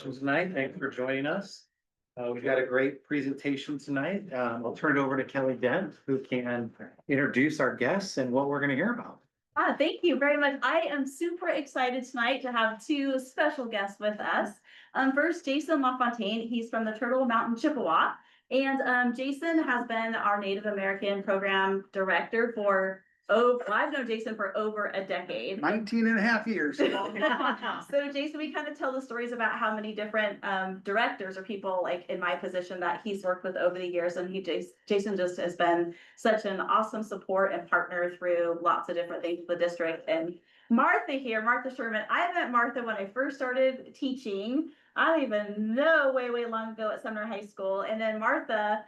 session tonight. Thanks for joining us. We've got a great presentation tonight. I'll turn it over to Kelly Dent, who can introduce our guests and what we're going to hear about. Thank you very much. I am super excited tonight to have two special guests with us. First, Jason LaFontaine. He's from the Turtle Mountain Chippewa. And Jason has been our Native American program director for, I've known Jason for over a decade. 19 and a half years. So Jason, we kind of tell the stories about how many different directors or people like in my position that he's worked with over the years. And Jason just has been such an awesome support and partner through lots of different things with the district. And Martha here, Martha Sherman, I met Martha when I first started teaching. I don't even know, way long ago at Sumner High School. And then Martha,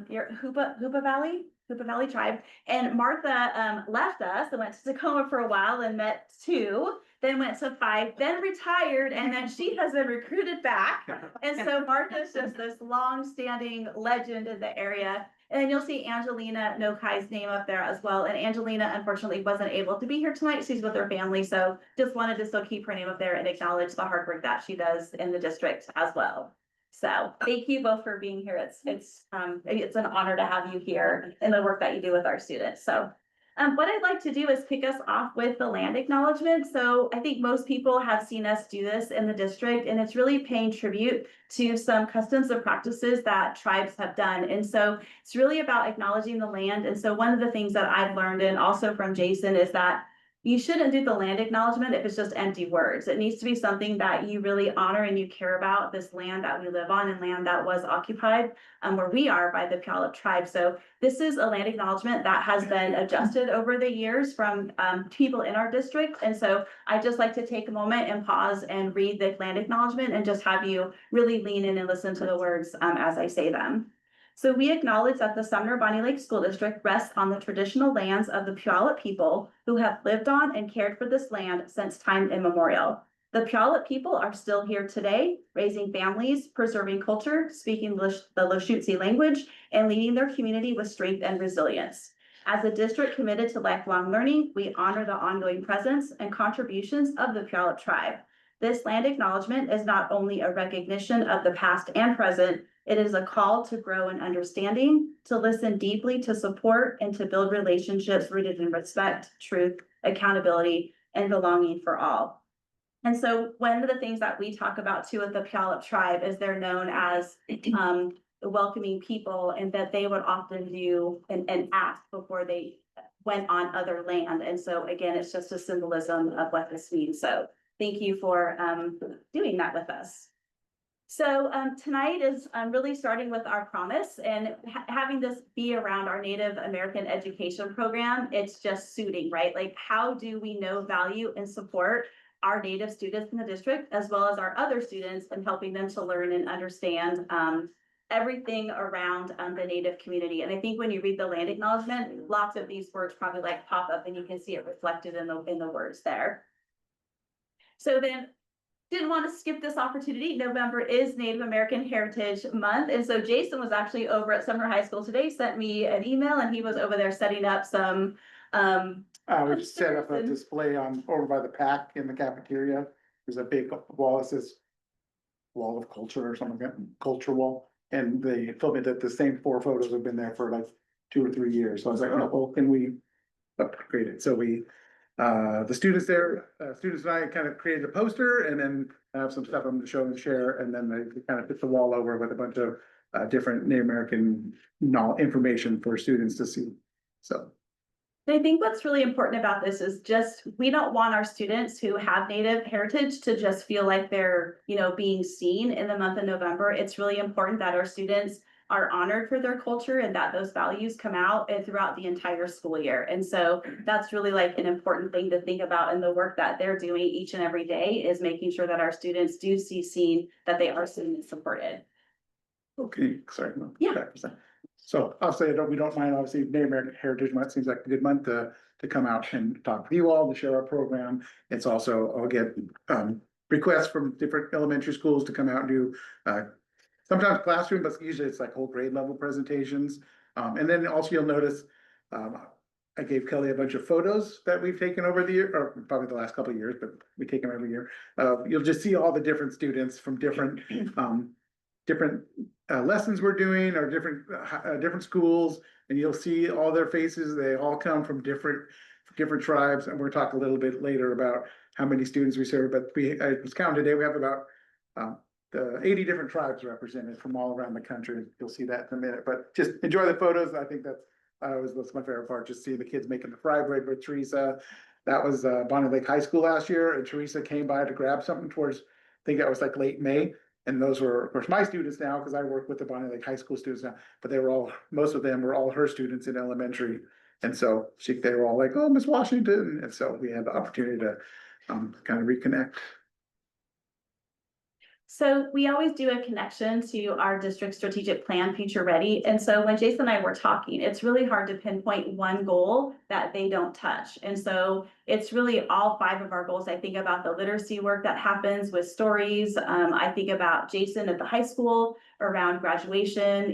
your Hoopa Valley tribe. And Martha left us and went to Tacoma for a while and met two, then went to 5, then retired, and then she has been recruited back. And so Martha's just this long-standing legend in the area. And then you'll see Angelina Nokai's name up there as well. And Angelina, unfortunately, wasn't able to be here tonight. She's with her family. So just wanted to still keep her name up there and acknowledge the hard work that she does in the district as well. So thank you both for being here. It's an honor to have you here and the work that you do with our students. So what I'd like to do is kick us off with the land acknowledgement. So I think most people have seen us do this in the district, and it's really paying tribute to some customs and practices that tribes have done. And so it's really about acknowledging the land. And so one of the things that I've learned, and also from Jason, is that you shouldn't do the land acknowledgement if it's just empty words. It needs to be something that you really honor and you care about, this land that we live on and land that was occupied where we are by the Puyallup tribe. So this is a land acknowledgement that has been adjusted over the years from people in our district. And so I just like to take a moment and pause and read the land acknowledgement and just have you really lean in and listen to the words as I say them. So we acknowledge that the Sumner-Bonney Lake School District rests on the traditional lands of the Puyallup people who have lived on and cared for this land since time immemorial. The Puyallup people are still here today, raising families, preserving culture, speaking the Lushootseed language, and leading their community with strength and resilience. As a district committed to lifelong learning, we honor the ongoing presence and contributions of the Puyallup tribe. This land acknowledgement is not only a recognition of the past and present, it is a call to grow in understanding, to listen deeply, to support, and to build relationships rooted in respect, truth, accountability, and belonging for all. And so one of the things that we talk about too with the Puyallup tribe is they're known as welcoming people, and that they would often do and ask before they went on other land. And so again, it's just a symbolism of what this means. So thank you for doing that with us. So tonight is really starting with our promise and having this be around our Native American education program. It's just suiting, right? Like, how do we know, value, and support our Native students in the district, as well as our other students, and helping them to learn and understand everything around the Native community. And I think when you read the land acknowledgement, lots of these words probably like pop up and you can see it reflected in the words there. So then, didn't want to skip this opportunity. November is Native American Heritage Month. And so Jason was actually over at Sumner High School today, sent me an email, and he was over there setting up some We just set up a display over by the pack in the cafeteria. There's a big wall that says Wall of Culture or something like that, culture wall. And they told me that the same 4 photos have been there for like 2 or 3 years. So I was like, oh, well, can we upgrade it? So we the students there, students and I kind of created a poster, and then have some stuff I'm going to show and share, and then they kind of put the wall over with a bunch of different Native American information for students to see. So I think what's really important about this is just, we don't want our students who have Native heritage to just feel like they're, being seen in the month of November. It's really important that our students are honored for their culture and that those values come out and throughout the entire school year. And so that's really like an important thing to think about in the work that they're doing each and every day, is making sure that our students do see seen, that they are seen and supported. okay, sorry. No, Yeah. So I'll say we don't mind, obviously, Native American Heritage Month seems like a good month to come out and talk with you all, to share our program. It's also, I'll get requests from different elementary schools to come out and do sometimes classroom, but usually it's like whole grade level presentations. And then also you'll notice I gave Kelly a bunch of photos that we've taken over the year, or probably the last couple of years, but we take them every year. You'll just see all the different students from different, lessons we're doing, or different schools, and you'll see all their faces. They all come from different tribes, and we'll talk a little bit later about how many students we serve, but I was counting today, we have about 80 different tribes represented from all around the country. You'll see that in a minute, but just enjoy the photos. I think that's my favorite part, just seeing the kids making the fry bread with Teresa. That was Bonnie Lake High School last year, and Teresa came by to grab something towards, I think that was like late May. And those were, of course, my students now, because I work with the Bonnie Lake High School students now, but most of them were all her students in elementary. And so they were all like, oh, Miss Washington. And so we had the opportunity to kind of reconnect. So we always do a connection to our district strategic plan, Future Ready. And so when Jason and I were talking, it's really hard to pinpoint one goal that they don't touch. And so it's really all 5 of our goals. I think about the literacy work that happens with stories. I think about Jason at the high school around graduation,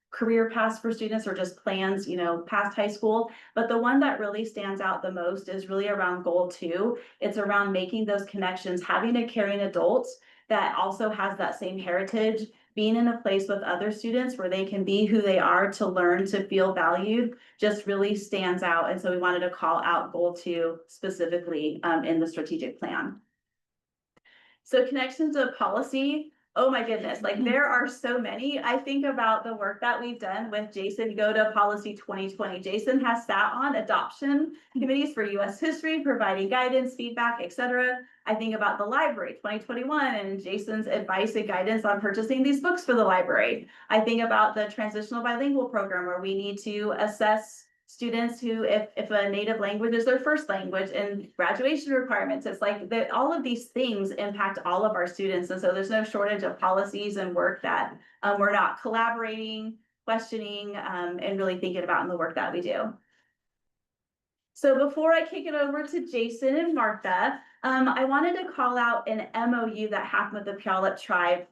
career paths for students, or just plans, past high school. But the one that really stands out the most is really around goal 2. It's around making those connections, having a caring adult that also has that same heritage, being in a place with other students where they can be who they are, to learn, to feel valued, just really stands out. And so we wanted to call out goal 2 specifically in the strategic plan. So connections of policy. Oh my goodness, like there are so many. I think about the work that we've done with Jason. Go to Policy 2020. Jason has sat on adoption committees for US history, providing guidance, feedback, etc. I think about the library 2021 and Jason's advice and guidance on purchasing these books for the library. I think about the transitional bilingual program, where we need to assess students who, if a native language is their first language, and graduation requirements. It's like that all of these things impact all of our students. And so there's no shortage of policies and work that we're not collaborating, questioning, and really thinking about in the work that we do. So before I kick it over to Jason and Martha, I wanted to call out an MOU that happened with the Puyallup tribe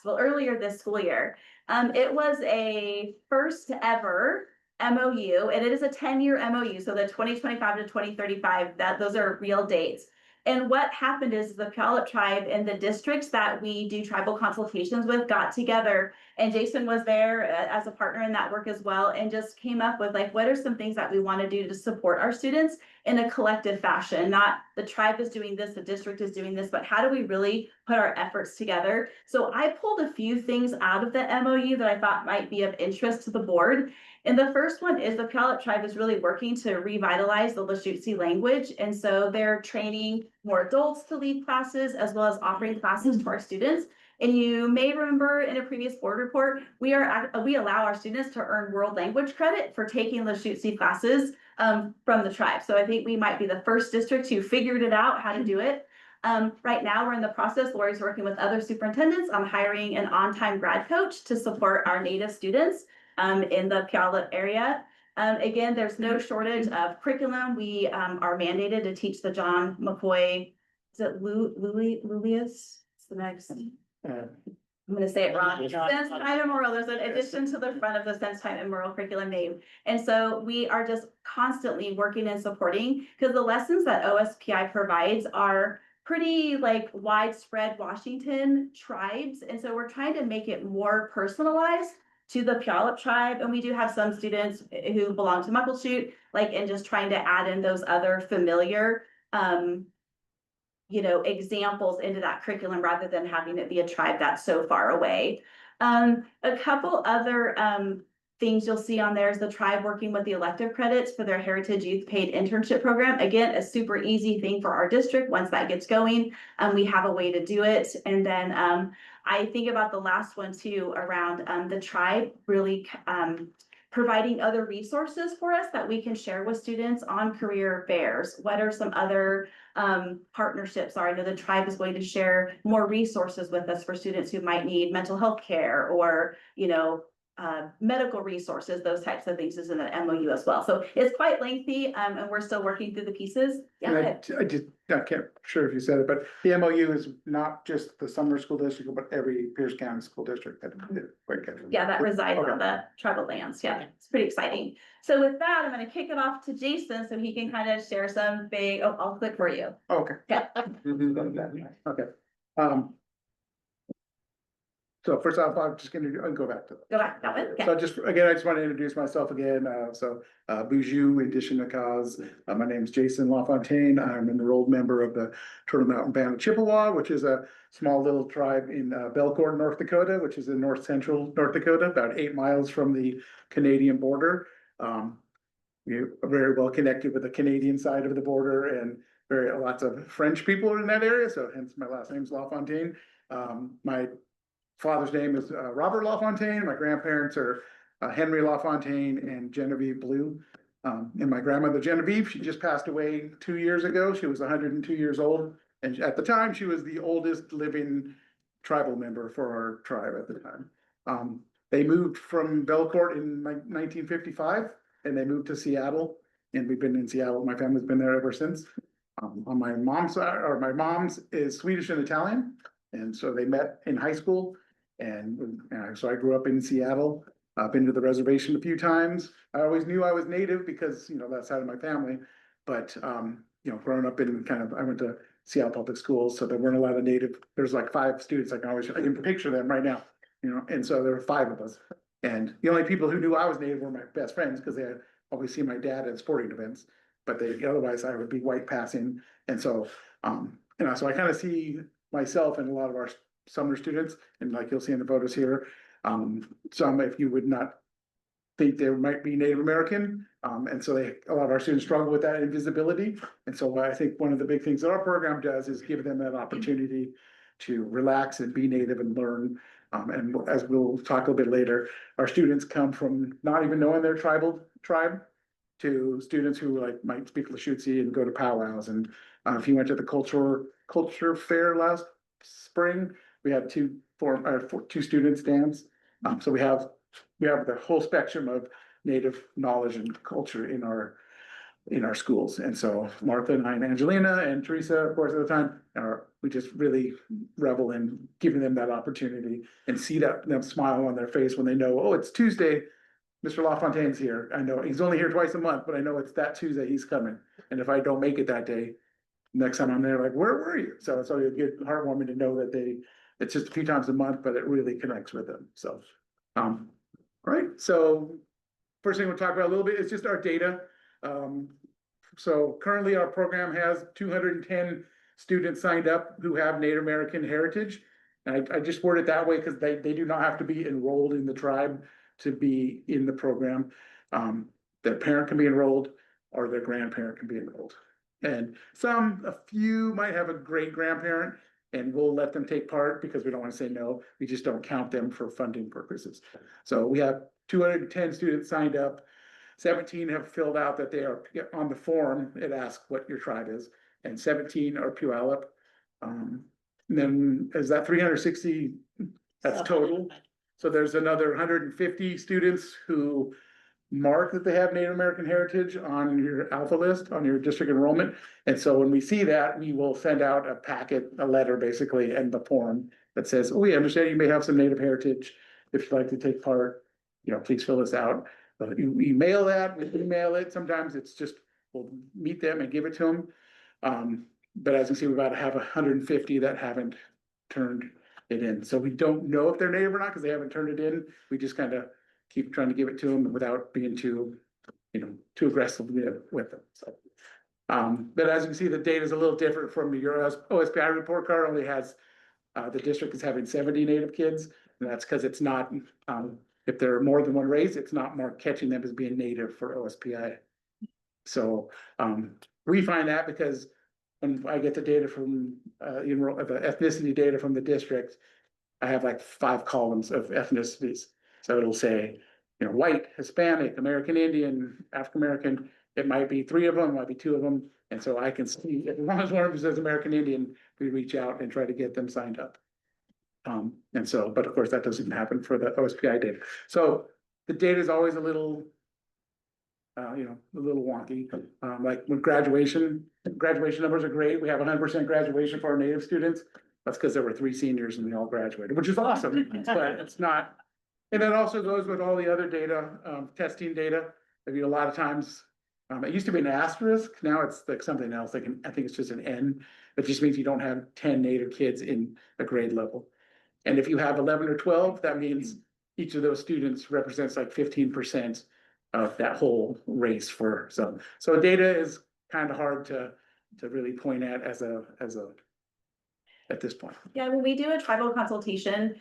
earlier this school year. It was a first ever MOU, and it is a 10-year MOU. So the 2025 to 2035, those are real dates. And what happened is the Puyallup tribe and the districts that we do tribal consultations with got together, and Jason was there as a partner in that work as well, and just came up with like, what are some things that we want to do to support our students in a collective fashion? Not the tribe is doing this, the district is doing this, but how do we really put our efforts together? So I pulled a few things out of the MOU that I thought might be of interest to the board. And the first one is the Puyallup tribe is really working to revitalize the Lushootseed language. And so they're training more adults to lead classes, as well as offering classes to our students. And you may remember in a previous board report, we allow our students to earn world language credit for taking Lushootseed classes from the tribe. So I think we might be the first district who figured it out how to do it. Right now we're in the process, Lori's working with other superintendents on hiring an on-time grad coach to support our native students in the Puyallup area. Again, there's no shortage of curriculum. We are mandated to teach the John McCoy, is it Lulius? It's the next. I'm going to say it wrong. Sense Time Memorial. There's an addition to the front of the Sense Time Memorial curriculum name. And so we are just constantly working and supporting, because the lessons that OSPI provides are pretty like widespread Washington tribes. And so we're trying to make it more personalized to the Puyallup tribe. And we do have some students who belong to Muckleshoot, and just trying to add in those other familiar, examples into that curriculum, rather than having it be a tribe that's so far away. A couple other things you'll see on there is the tribe working with the elective credits for their Heritage Youth Paid Internship Program. Again, a super easy thing for our district. Once that gets going, we have a way to do it. And then I think about the last one too, around the tribe really providing other resources for us that we can share with students on career fairs. What are some other partnerships are? I know the tribe is going to share more resources with us for students who might need mental health care, or, medical resources, those types of things is in the MOU as well. So it's quite lengthy, and we're still working through the pieces. Yeah, And go ahead. I can't sure if you said it, but the MOU is not just the Sumner School District, but every Pierce County School District that. Yeah, that resides Okay. on the tribal lands. Yeah, it's pretty exciting. So with that, I'm gonna kick it off to Jason so he can kind of share some big, oh, I'll click for you. Okay. Yeah. Okay. So first off, I'm just gonna go back to. Go back that way. So Okay. I just want to introduce myself again. Bonjour, addition to cause. My name is Jason LaFontaine. I'm an enrolled member of the Turtle Mountain Band of Chippewa, which is a small little tribe in Belcourt, North Dakota, which is in north central North Dakota, about 8 miles from the Canadian border. We are very well connected with the Canadian side of the border, and lots of French people are in that area, so hence my last name is LaFontaine. My father's name is Robert LaFontaine. My grandparents are Henry LaFontaine and Genevieve Blue. And my grandmother Genevieve, she just passed away 2 years ago. She was 102 years old. And at the time, she was the oldest living tribal member for our tribe at the time. They moved from Belcourt in 1955, and they moved to Seattle. And we've been in Seattle. My family's been there ever since. On my mom's side, or my mom's is Swedish and Italian. And so they met in high school. And so I grew up in Seattle. I've been to the reservation a few times. I always knew I was native because, that side of my family. But, growing up in I went to Seattle public schools, so there weren't a lot of native. There's like 5 students. I can picture them right now, and so there were 5 of us. And the only people who knew I was native were my best friends because they had always seen my dad at sporting events. But otherwise I would be white passing. And so, so I kind of see myself and a lot of our Sumner students, and like you'll see in the photos here, some, if you would not think they might be Native American, and so a lot of our students struggle with that invisibility. And so I think one of the big things that our program does is give them that opportunity to relax and be Native and learn. And as we'll talk a little bit later, our students come from not even knowing their tribe to students who might speak Lashutsi and go to powwows. And if you went to the culture fair last spring, we had 2 students dance. So we have the whole spectrum of Native knowledge and culture in our schools. And so Martha and I and Angelina and Teresa, of course, at the time, we just really revel in giving them that opportunity and see them smile on their face when they know, oh, it's Tuesday, Mr. LaFontaine's here. I know he's only here twice a month, but I know it's that Tuesday he's coming. And if I don't make it that day, next time I'm there, like, where were you? So it's always good, heartwarming to know that it's just a few times a month, but it really connects with them. So, right. So first thing we'll talk about a little bit is just our data. So currently our program has 210 students signed up who have Native American heritage. And I just word it that way because they do not have to be enrolled in the tribe to be in the program. Their parent can be enrolled or their grandparent can be enrolled. And a few might have a great grandparent, and we'll let them take part because we don't want to say no. We just don't count them for funding purposes. So we have 210 students signed up. 17 have filled out that they are on the form. It asks what your tribe is, and 17 are Puyallup. And then is that 360? That's total. So there's another 150 students who mark that they have Native American heritage on your alpha list, on your district enrollment. And so when we see that, we will send out a packet, a letter basically, and the form that says, oh, we understand you may have some Native heritage. If you'd like to take part, please fill this out. You email that, we email it. Sometimes it's just, we'll meet them and give it to them. But as you see, we've got to have 150 that haven't turned it in. So we don't know if they're Native or not because they haven't turned it in. We just kind of keep trying to give it to them without being too aggressive with them. So, but as you can see, the data is a little different from your OSPI report card. Only has the district is having 70 Native kids, and that's because it's not. If there are more than one race, it's not more catching them as being Native for OSPI. So we find that because when I get the data from the ethnicity data from the district, I have like 5 columns of ethnicities. So it'll say, white, Hispanic, American Indian, African American. It might be 3 of them, it might be 2 of them. And so I can see, as long as one of them says American Indian, we reach out and try to get them signed up. And so, but of course, that doesn't happen for the OSPI data. So the data is always a little, a little wonky. Like with graduation numbers are great. We have 100% graduation for our native students. That's because there were 3 seniors and they all graduated, which is awesome, but it's not. And that also goes with all the other data, testing data. I mean, a lot of times, it used to be an asterisk. Now it's like something else. Like I think it's just an N. That just means you don't have 10 native kids in a grade level. And if you have 11 or 12, that means each of those students represents like 15% of that whole race for some. So data is kind of hard to really point at at this point. Yeah, when we do a tribal consultation,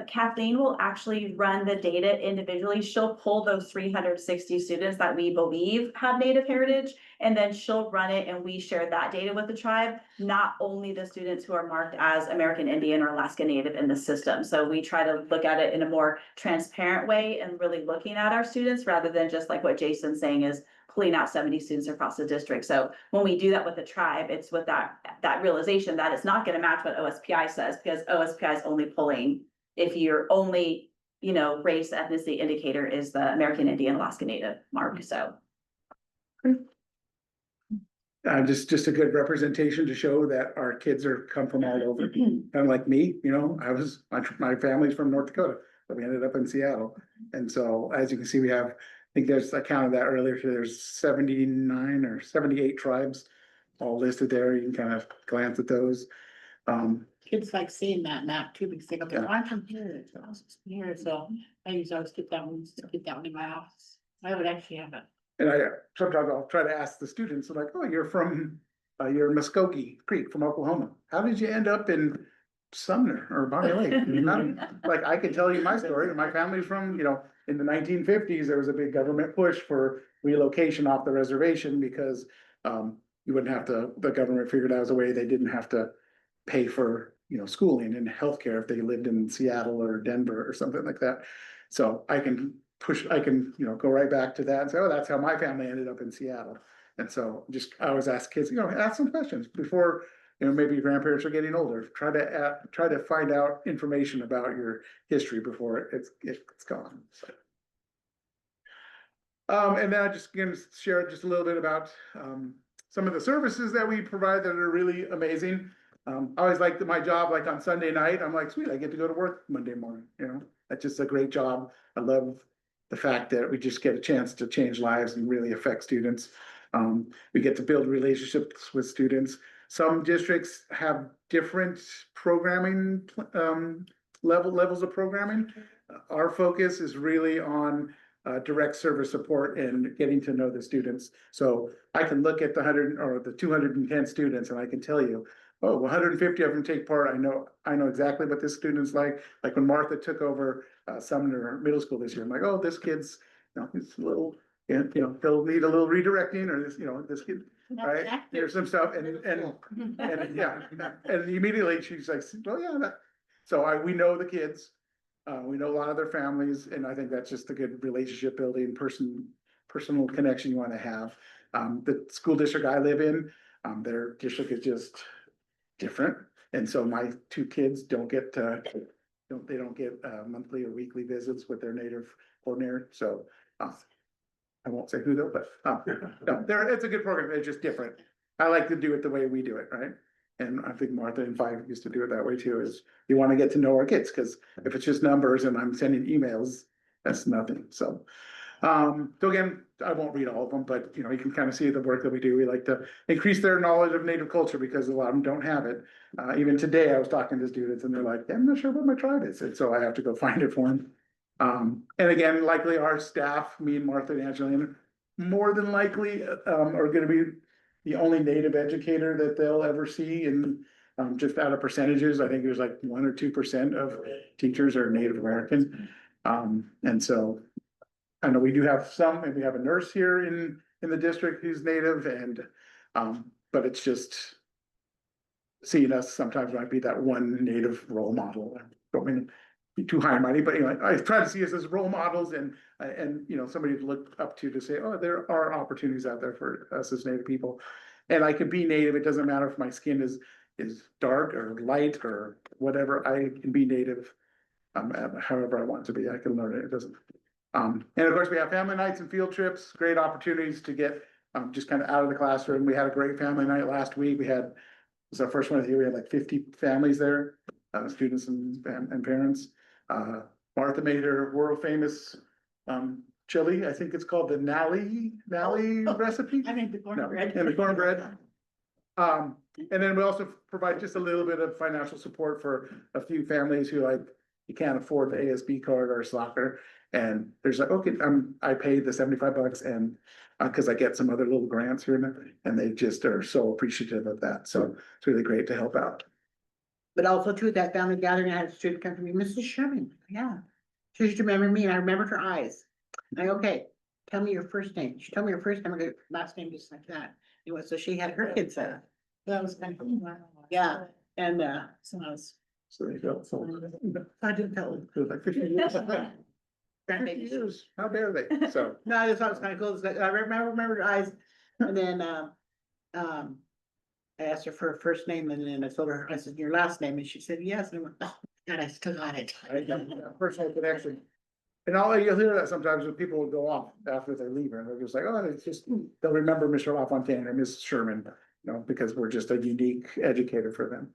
Kathleen will actually run the data individually. She'll pull those 360 students that we believe have Native heritage, and then she'll run it and we share that data with the tribe, not only the students who are marked as American Indian or Alaska Native in the system. So we try to look at it in a more transparent way and really looking at our students rather than just like what Jason's saying is pulling out 70 students across the district. So when we do that with the tribe, it's with that realization that it's not going to match what OSPI says, because OSPI is only pulling if you're only, race ethnicity indicator is the American Indian Alaska Native mark. So Just a good representation to show that our kids come from all over. Kind of like me, my family's from North Dakota, but we ended up in Seattle. And so as you can see, I think I counted that earlier, so there's 79 or 78 tribes all listed there. You can kind of glance at those. Kids like seeing that map too, because they go, Yeah. I'm from here, so I was from here, so I used to always get that one in my office. I would actually have it. And sometimes I'll try to ask the students, like, oh, you're you're Muskogee Creek from Oklahoma. How did you end up in Sumner or Bonney Lake? Like, I can tell you my story. My family's from, in the 1950s, there was a big government push for relocation off the reservation because you wouldn't have to, the government figured out as a way they didn't have to pay for, schooling and healthcare if they lived in Seattle or Denver or something like that. So I can go right back to that and say, oh, that's how my family ended up in Seattle. And so I always ask kids, ask some questions before, maybe your grandparents are getting older. Try to find out information about your history before it's gone. So. And then I just gonna share just a little bit about some of the services that we provide that are really amazing. I always liked my job, like on Sunday night, I'm like, sweet, I get to go to work Monday morning, that's just a great job. I love the fact that we just get a chance to change lives and really affect students. We get to build relationships with students. Some districts have different programming levels of programming. Our focus is really on direct service support and getting to know the students. So I can look at the 100 or the 210 students and I can tell you, oh, 150 of them take part. I know exactly what this student's like. Like when Martha took over Sumner Middle School this year, I'm like, oh, this kid's, he's a little, they'll need a little redirecting, or this kid, right? There's some stuff, and yeah, and immediately she's like, oh yeah, so we know the kids, we know a lot of their families, and I think that's just a good relationship building, personal connection you want to have. The school district I live in, their district is just different, and so my 2 kids don't get monthly or weekly visits with their native coordinator. So I won't say who though, but no, it's a good program. It's just different. I like to do it the way we do it, right? And I think Martha and Five used to do it that way too. Is you want to get to know our kids, because if it's just numbers and I'm sending emails, that's nothing. So again, I won't read all of them, but you can kind of see the work that we do. We like to increase their knowledge of Native culture because a lot of them don't have it. Even today, I was talking to students and they're like, yeah, I'm not sure what my tribe is. And so I have to go find it for them. And again, likely our staff, me and Martha and Angelina, more than likely are going to be the only Native educator that they'll ever see. And just out of percentages, I think there's like 1 or 2% of teachers are Native American. And so I know we do have some, and we have a nurse here in the district who's Native, and but it's just seeing us sometimes might be that one Native role model. I don't mean to be too high and mighty, but I try to see us as role models and somebody to look up to say, oh, there are opportunities out there for us as Native people, and I could be Native. It doesn't matter if my skin is is dark or light or whatever, I can be native. However I want to be, I can learn it, it doesn't. And of course, we have family nights and field trips, great opportunities to get, just kind of out of the classroom. We had a great family night last week, it was our first one of the year, we had like 50 families there, students and parents. Martha made her world famous, chili, I think it's called the Nally recipe. I made the No, cornbread. and the cornbread. And then we also provide just a little bit of financial support for a few families who like, you can't afford the ASB card or soccer. And there's like, okay, I paid the $75 and, cause I get some other little grants here and there, and they just are so appreciative of that. So it's really great to help out. But also too, at that family gathering, I had a student come to me, Mrs. Sherman, yeah. She used to remember me and I remembered her eyes. I, okay, tell me your first name. She told me her first name, I go, last name, just like that. Anyway, so she had her kids there. That was kind of, yeah, and, so I was, So they go, so. I didn't tell them. It was like 50 years. 50 Grandbaby. years, how dare they? So, No, I just thought it was kind of cool, is that I remember her eyes, and then, I asked her for her first name, and then I told her, I said, your last name, and she said, yes, and I went, oh, God, I still got it. I got a personal connection. And you'll hear that sometimes when people will go off after they leave, and they're just like, oh, it's just, they'll remember Mr. LaFontaine or Miss Sherman, you know, because we're just a unique educator for them.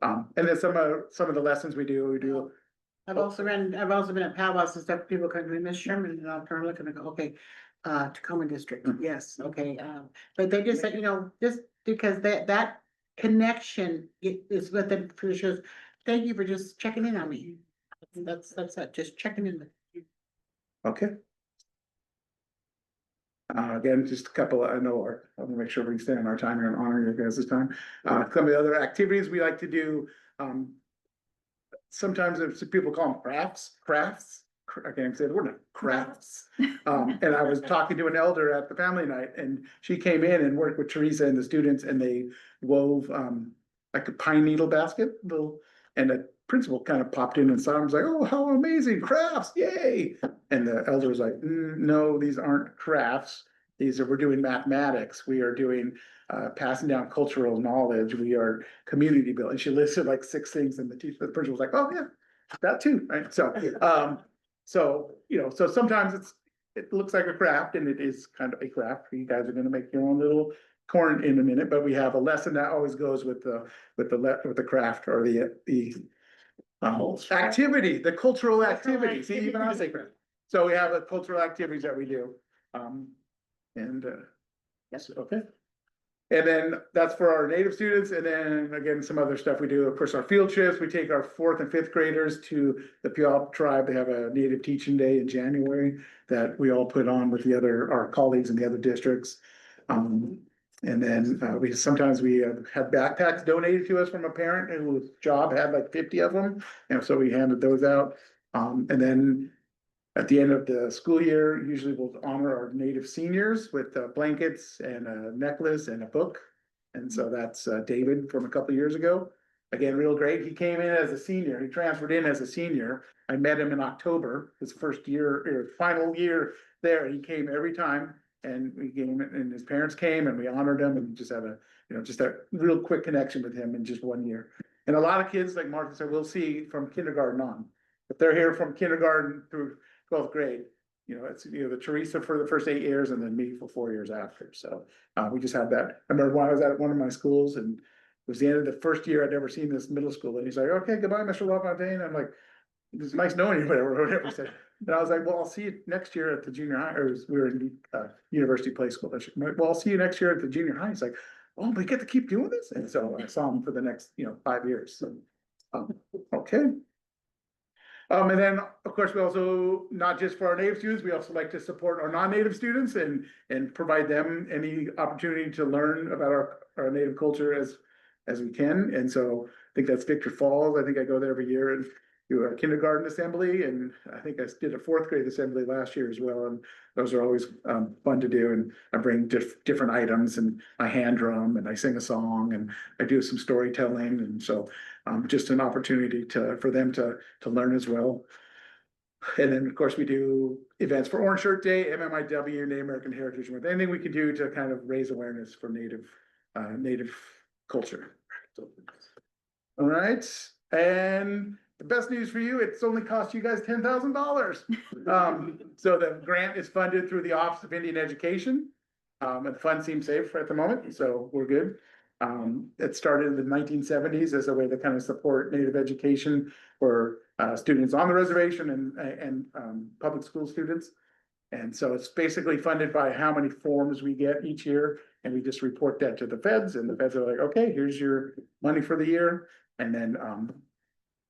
And then some of the lessons we do. I've also been at powwows and stuff, people come to me, Miss Sherman, and I'll turn and look and I go, okay, Tacoma District, yes, okay, but they just said, you know, just because that connection is what the shows, thank you for just checking in on me. That's that, just checking in. Okay. Again, just a couple, I want to make sure we stay on our time here and honor your guys' time. Some of the other activities we like to do, sometimes people call them crafts. I can't even say the word, crafts. And I was talking to an elder at the family night and she came in and worked with Teresa and the students and they wove, like a pine needle basket, and the principal kind of popped in and saw him, was like, oh, how amazing, crafts, yay. And the elder was like, no, these aren't crafts. We're doing mathematics. We are doing, passing down cultural knowledge. We are community building. She listed like 6 things and the principal was like, oh yeah, that too, right? So, you know, so sometimes it looks like a craft and it is kind of a craft. You guys are gonna make your own little corn in a minute, but we have a lesson that always goes with the craft or the activity, the cultural activity. See, even I say craft. So we have a cultural activities that we do. Yes, okay. And then that's for our native students. And then again, some other stuff we do, of course, our field trips, we take our 4th and 5th graders to the Puyallup tribe. They have a native teaching day in January that we all put on with our colleagues in the other districts. And then sometimes we have backpacks donated to us from a parent whose job had like 50 of them. And so we handed those out. And then at the end of the school year, usually we'll honor our native seniors with blankets and a necklace and a book. And so that's David from a couple of years ago. Again, real great. He came in as a senior. He transferred in as a senior. I met him in October, his first year or final year there. He came every time. And we came and his parents came and we honored him and just had just a real quick connection with him in just 1 year. And a lot of kids, like Martha said, we'll see from kindergarten on. If they're here from kindergarten through 12th grade, it's the Teresa for the first 8 years and then me for 4 years after. So we just had that. I remember when I was at one of my schools and it was the end of the first year I'd ever seen this middle school. And he's like, okay, goodbye, Mr. LaFontaine. I'm like, it's nice knowing you, whatever he said. And I was like, well, I'll see you next year at the junior high, or we were in university play school. Like, well, I'll see you next year at the junior high. He's like, oh, we get to keep doing this. And so I saw him for the next, 5 years. So, okay. And then, of course, we also, not just for our native students, we also like to support our non-native students and provide them any opportunity to learn about our native culture as we can. And so I think that's Victor Falls. I think I go there every year and do a kindergarten assembly. And I think I did a 4th grade assembly last year as well. And those are always fun to do. And I bring different items and I hand drum and I sing a song and I do some storytelling. And so just an opportunity for them to learn as well. And then, of course, we do events for Orange Shirt Day, MMIW, Native American Heritage Month, anything we can do to kind of raise awareness for Native culture. All right, and the best news for you, it's only cost you guys $10,000. So the grant is funded through the Office of Indian Education. And the fund seems safe at the moment, so we're good. It started in the 1970s as a way to kind of support Native education for students on the reservation and public school students. And so it's basically funded by how many forms we get each year, and we just report that to the feds, and the feds are like, okay, here's your money for the year. And then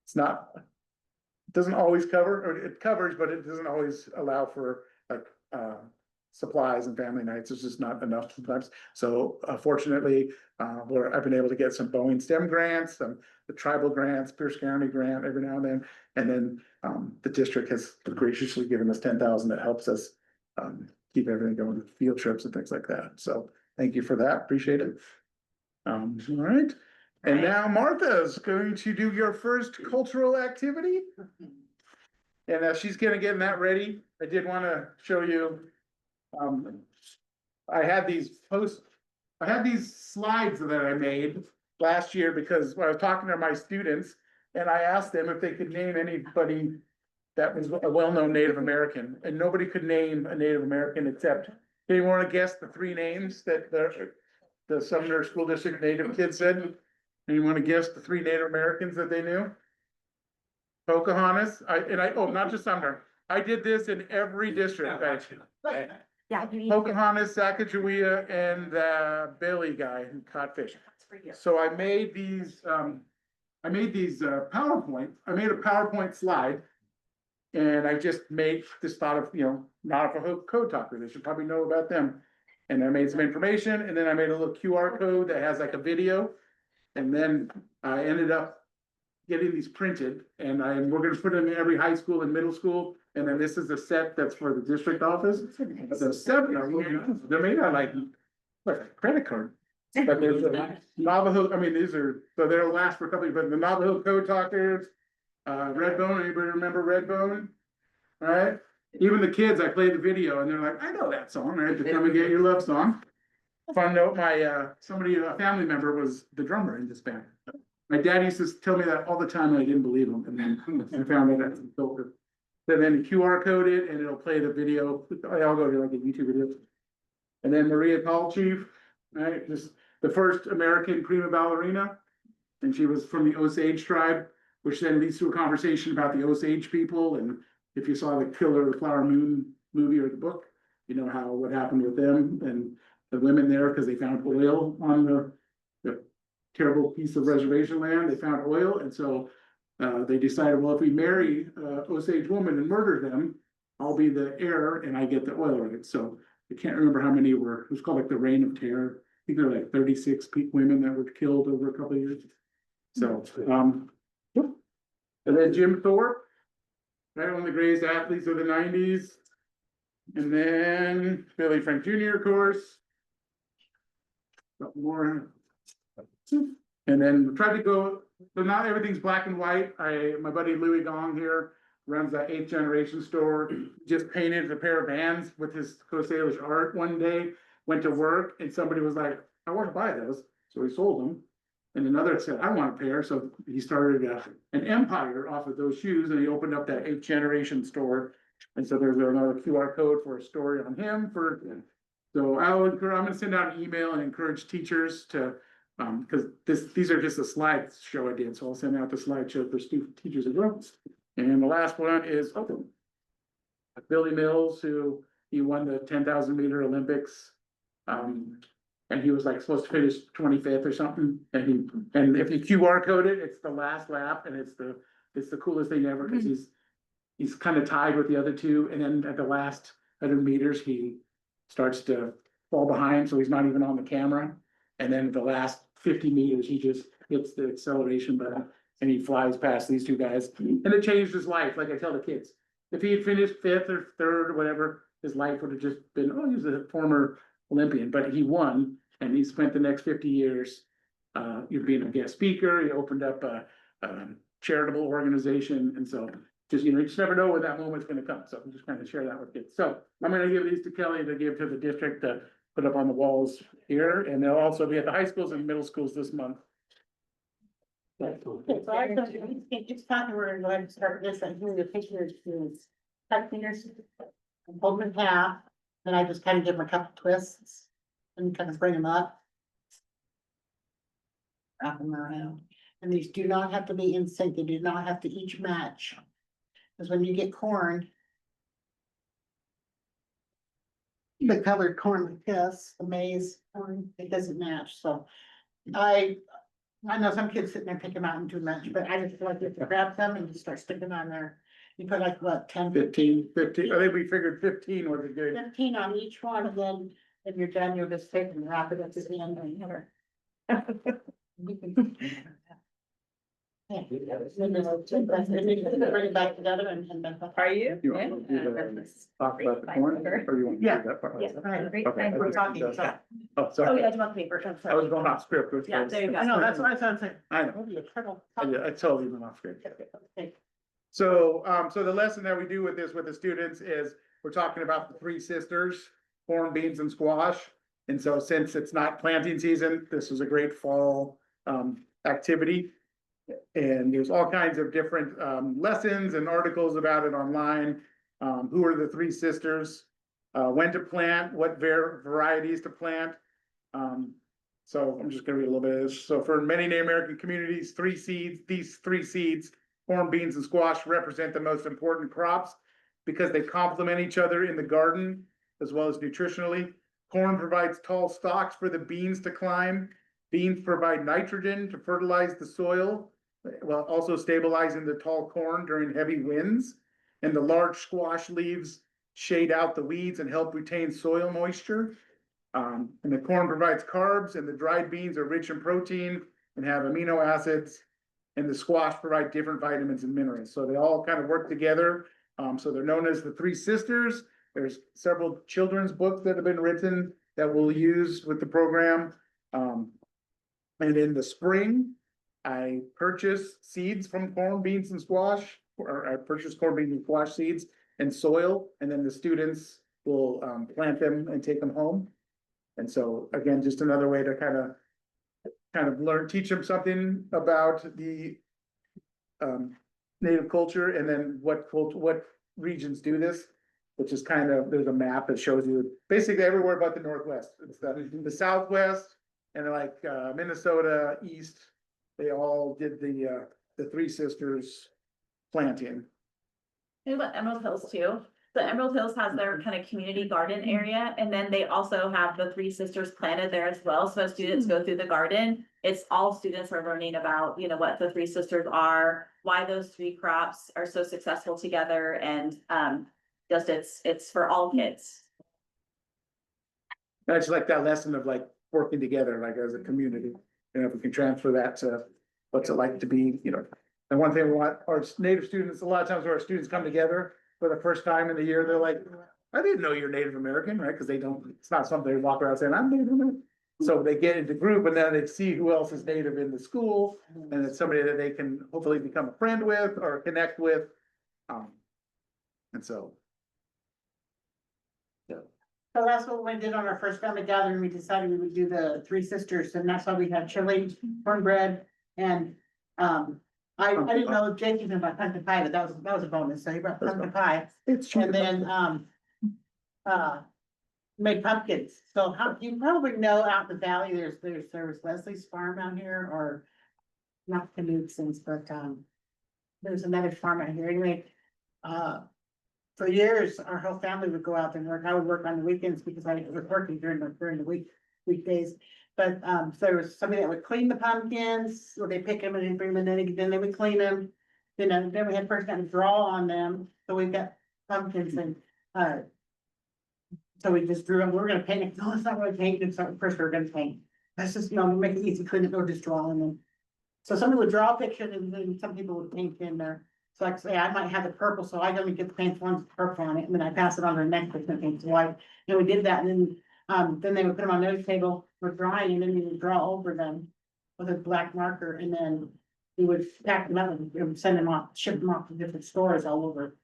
it's not, it doesn't always cover, or it covers, but it doesn't always allow for like supplies and family nights. It's just not enough sometimes. So fortunately, I've been able to get some Boeing STEM grants, the tribal grants, Pierce County grant every now and then. And then the district has graciously given us 10,000 that helps us keep everything going, field trips and things like that. So thank you for that. Appreciate it. All right. And now Martha's going to do your first cultural activity. And as she's gonna get that ready, I did want to show you. I had these slides that I made last year because I was talking to my students and I asked them if they could name anybody that was a well-known Native American, and nobody could name a Native American except, do you want to guess the three names that the Sumner School District Native kids said? And you want to guess the three Native Americans that they knew? Pocahontas, not just Sumner. I did this in every district. Yeah. Pocahontas, Sacagawea, and the Bailey guy who caught fish. So I made these PowerPoint, I made a PowerPoint slide. And I just made this thought of, Navajo code talkers, they should probably know about them. And I made some information, and then I made a little QR code that has like a video. And then I ended up getting these printed, and we're gonna put them in every high school and middle school. And then this is the set that's for the district office. The seven are really nice. They're made out like a credit card. But there's the Navajo, so they'll last for a couple of, but the Navajo code talkers, Redbone, anybody remember Redbone? All right, even the kids, I played the video and they're like, I know that song, right? To Come and Get Your Love Song. Fun note, a family member was the drummer in this band. My dad used to tell me that all the time and I didn't believe him, and then I found out that's filter. So then QR code it and it'll play the video. I'll go to like a YouTube video. And then Maria Tall Chief, right? Just the first American prima ballerina. And she was from the Osage tribe, which then leads to a conversation about the Osage people. And if you saw the Killer of the Flower Moon movie or the book, you know what happened with them and the women there, because they found oil on the terrible piece of reservation land. They found oil, and so they decided, well, if we marry Osage woman and murder them, I'll be the heir and I get the oil rights. So I can't remember how many were. It was called like the Reign of Terror. I think there were like 36 women that were killed over a couple of years. So and then Jim Thorpe, right, one of the greatest athletes of the 90s. And then Billy Frank Jr., of course. Got more. And then we tried to go, so not everything's black and white. My buddy Louis Gong here runs that 8th Generation store, just painted a pair of Vans with his Coast Salish art one day, went to work, and somebody was like, I want to buy those. So he sold them. And another said, I want a pair. So he started an empire off of those shoes, and he opened up that 8th Generation store. And so there's another QR code for a story on him so I'm gonna send out an email and encourage teachers to, because these are just a slideshow I did. So I'll send out the slideshow for teachers as well. And the last one is Billy Mills, he won the 10,000 meter Olympics. And he was like supposed to finish 25th or something. And if you QR code it, it's the last lap, and it's the coolest thing ever, because he's kind of tied with the other two. And then at the last 100 meters, he starts to fall behind, so he's not even on the camera. And then the last 50 meters, he just hits the acceleration button and he flies past these two guys. And it changed his life. Like I tell the kids, if he had finished 5th or 3rd or whatever, his life would have just been, oh, he was a former Olympian, but he won, and he spent the next 50 years being a guest speaker. He opened up a charitable organization, and so you just never know when that moment's going to come. So I'm just trying to share that with kids. So I'm going to give these to Kelly to give to the district to put up on the walls here, and they'll also be at the high schools and middle schools this month. Okay, so I just talking, we're going to start this, I'm doing the picture is cut fingers. And fold them in half, then I just kind of give them a couple twists and kind of bring them up. Wrap them around, and these do not have to be in sync, they do not have to each match. Because when you get corn. The colored corn like this, the maize corn, it doesn't match, so I know some kids sitting there pick them out and do match, but I just feel like you have to grab them and just start sticking on there. You put like what, 10, 15, I think we figured 15 was a good. 15 on each one, and then when you're done, you'll just take and wrap it at the end and never. You can- Yeah. Then bring it back together and then. Are you? You want to do the, talk about the corn, or you want to Yeah. do that part? Yeah. Right, Great. Okay. we're talking, so. Oh, Oh, sorry, yeah, do you want the paper? I'm I was sorry. going off script. which Yeah, was- there you go. I know, that's what I thought, like, I know, maybe a turtle. I totally went off script. Okay. So, so the lesson that we do with this with the students is we're talking about the three sisters, corn, beans, and squash. And so since it's not planting season, this is a great fall activity. And there's all kinds of different lessons and articles about it online. Who are the three sisters? When to plant, what varieties to plant. So I'm just gonna read a little bit of this. So for many Native American communities, these three seeds, corn, beans, and squash represent the most important crops because they complement each other in the garden as well as nutritionally. Corn provides tall stalks for the beans to climb. Beans provide nitrogen to fertilize the soil, while also stabilizing the tall corn during heavy winds. And the large squash leaves shade out the weeds and help retain soil moisture. And the corn provides carbs, and the dried beans are rich in protein and have amino acids. And the squash provide different vitamins and minerals. So they all kind of work together. So they're known as the three sisters. There's several children's books that have been written that we'll use with the program. And in the spring, I purchased seeds from corn, beans, and squash, or I purchased corn, beans, and squash seeds and soil, and then the students will plant them and take them home. And so again, just another way to kind of learn, teach them something about the native culture, and then what regions do this, which is kind of, there's a map that shows you basically everywhere but the Northwest. It's the Southwest and like Minnesota East, they all did the three sisters planting. Think about Emerald Hills too. The Emerald Hills has their kind of community garden area, and then they also have the three sisters planted there as well. So as students go through the garden, it's all students are learning about, you know, what the three sisters are, why those three crops are so successful together, and just it's for all kids. I just like that lesson of like working together, like as a community, you know, if we can transfer that to what's it like to be, you know. And one thing we want our native students, a lot of times where our students come together for the first time in the year, they're like, I didn't know you're Native American, right? Because they don't, it's not something they walk around saying, I'm Native American. So they get into group and then they see who else is Native in the school, and it's somebody that they can hopefully become a friend with or connect with. And so. So that's what we did on our first family gathering. We decided we would do the three sisters, and that's why we had chili, cornbread, and, I didn't know Jason about pumpkin pie, but that was a bonus, so he brought pumpkin pie. It's true. And then, made pumpkins. So how, you probably know out in the valley, there was Leslie's farm out here, or not Canuckson's, but, there's another farm out here. Anyway, for years, our whole family would go out there and work. I would work on the weekends because I was working during the weekdays. But, so there was somebody that would clean the pumpkins, or they pick them and then bring them in, then they would clean them. Then we had a person that would draw on them, so we got pumpkins and, so we just drew them, we're gonna paint it, no, it's not really paint, it's not, first we're gonna paint. That's just, you know, make it easy, clean it, or just draw on them. So somebody would draw a picture and then some people would paint in there. So like say, I might have the purple, so I only get the paint ones with purple on it, and then I pass it on to the next person that paints white. And we did that, and then they would put them on another table for drying, and then we would draw over them with a black marker, and then we would pack them up and send them off, ship them off to different stores all over.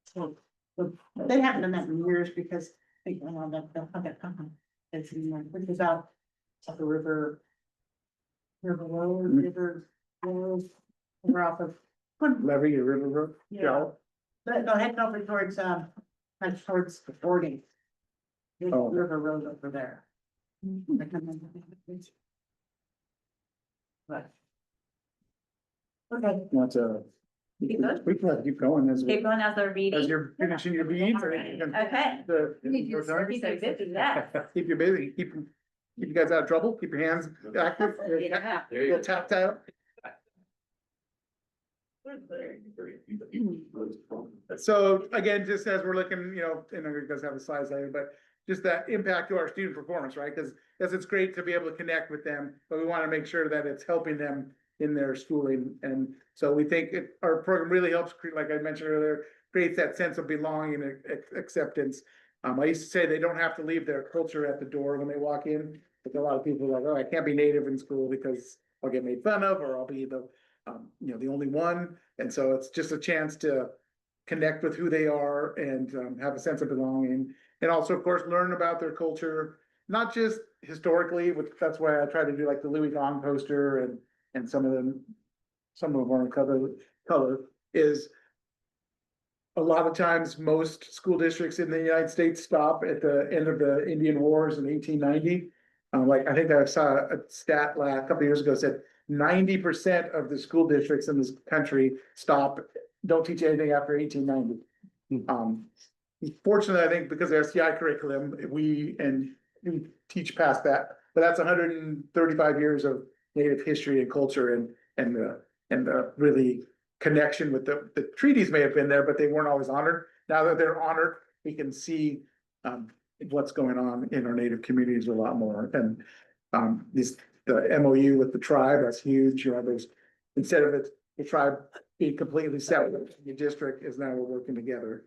So, but they haven't done that in years because I think, that company, it's, which was out at the river. River Road, River, We're off of, Levy or River Road, Yeah. Joe. no, heading over towards, head towards the boarding. Oh. River Road over there. But. Okay. Not to. You good? We can keep going as Keep going as they're reading. as you're finishing your beads. All right. Okay. Keep you busy, yes. Keep you busy, keep you guys out of trouble, keep your hands active, Yeah. little tactile. So again, just as we're looking, you know, and it does have the slides later, but just that impact to our student performance, right? Because it's great to be able to connect with them, but we want to make sure that it's helping them in their schooling. And so we think our program really helps create, like I mentioned earlier, creates that sense of belonging and acceptance. I used to say they don't have to leave their culture at the door when they walk in, but a lot of people are like, oh, I can't be native in school because I'll get made fun of, or I'll be the, you know, the only one. And so it's just a chance to connect with who they are and have a sense of belonging. And also, of course, learn about their culture, not just historically, which that's why I try to do like the Louis Vuitton poster and some of them are color is a lot of times most school districts in the United States stop at the end of the Indian Wars in 1890. Like I think I saw a stat a couple of years ago said 90% of the school districts in this country don't teach anything after 1890. Fortunately, I think because of the SCI curriculum, we teach past that, but that's 135 years of Native history and culture and the really connection with the treaties may have been there, but they weren't always honored. Now that they're honored, we can see what's going on in our Native communities a lot more. And the MOU with the tribe, that's huge. You know, there's instead of the tribe being completely separate, the district is now we're working together.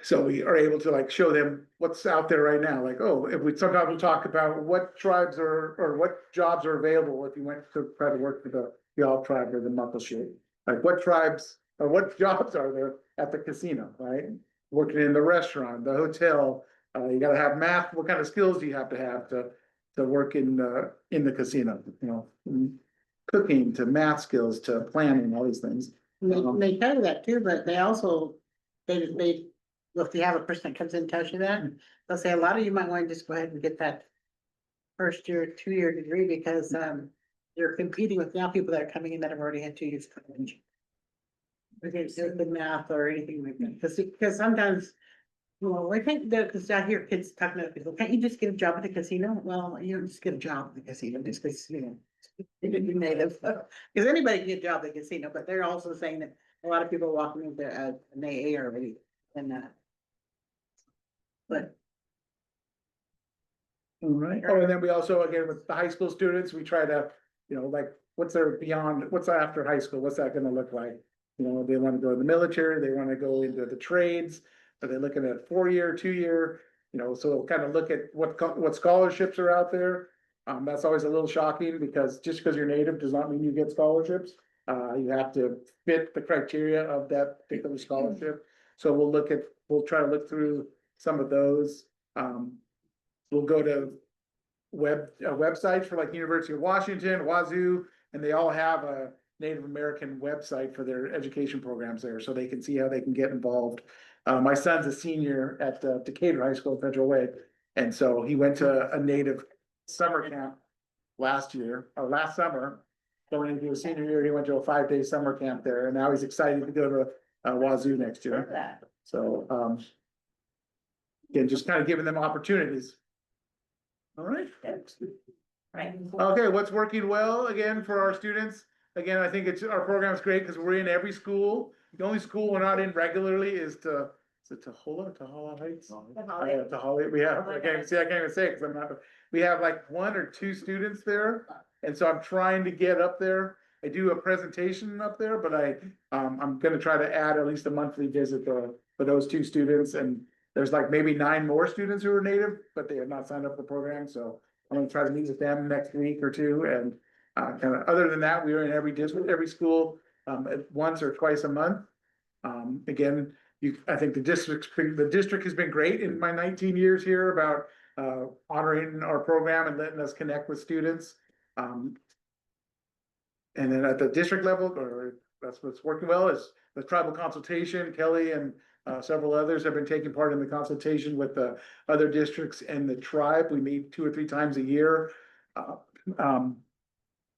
So we are able to like show them what's out there right now. Like, oh, if we sometimes we talk about what tribes are or what jobs are available if you went to try to work for the Y'all tribe or the Muckleshoot. Like what tribes or what jobs are there at the casino, right? Working in the restaurant, the hotel, you gotta have math. What kind of skills do you have to work in the casino, you know? From cooking to math skills to planning, all these things. They tell you that too, but they also, well, if you have a person that comes in and tells you that, they'll say a lot of you might want to just go ahead and get that first year, 2-year degree because, you're competing with now people that are coming in that have already had 2 years of college. Okay, so the math or anything like that, because sometimes, well, I think that, because I hear kids talking about people, can't you just get a job at the casino? Well, you don't just get a job at the casino, just because, you know, you're native. Because anybody can get a job at the casino, but they're also saying that a lot of people are walking into an AA already, and but. All right. Oh, and then we also, again, with the high school students, we try to, you know, like, what's after high school? What's that gonna look like? You know, they wanna go in the military, they wanna go into the trades, are they looking at 4-year, 2-year? You know, so we'll kind of look at what scholarships are out there. That's always a little shocking because just because you're native does not mean you get scholarships. You have to fit the criteria of that particular scholarship. So we'll try to look through some of those. We'll go to websites for like University of Washington, Wazoo, and they all have a Native American website for their education programs there, so they can see how they can get involved. My son's a senior at Decatur High School, Federal Way, and so he went to a Native summer camp last summer. Going into his senior year, he went to a 5-day summer camp there, and now he's excited to go to Wazoo next year. So, again, just kind of giving them opportunities. All right. Right. Okay, what's working well again for our students? Again, I think our program is great because we're in every school. The only school we're not in regularly is Tahoe Heights? Tahoe, we have, I can't even say it because we have like 1 or 2 students there. And so I'm trying to get up there. I do a presentation up there, but I'm gonna try to add at least a monthly visit for those 2 students. And there's like maybe 9 more students who are native, but they have not signed up for the program. So I'm gonna try to meet with them next week or 2. And kind of other than that, we are in every district, every school, once or twice a month. Again, I think the district has been great in my 19 years here about honoring our program and letting us connect with students. And then at the district level, or that's what's working well, is the tribal consultation. Kelly and several others have been taking part in the consultation with the other districts and the tribe. We meet 2 or 3 times a year.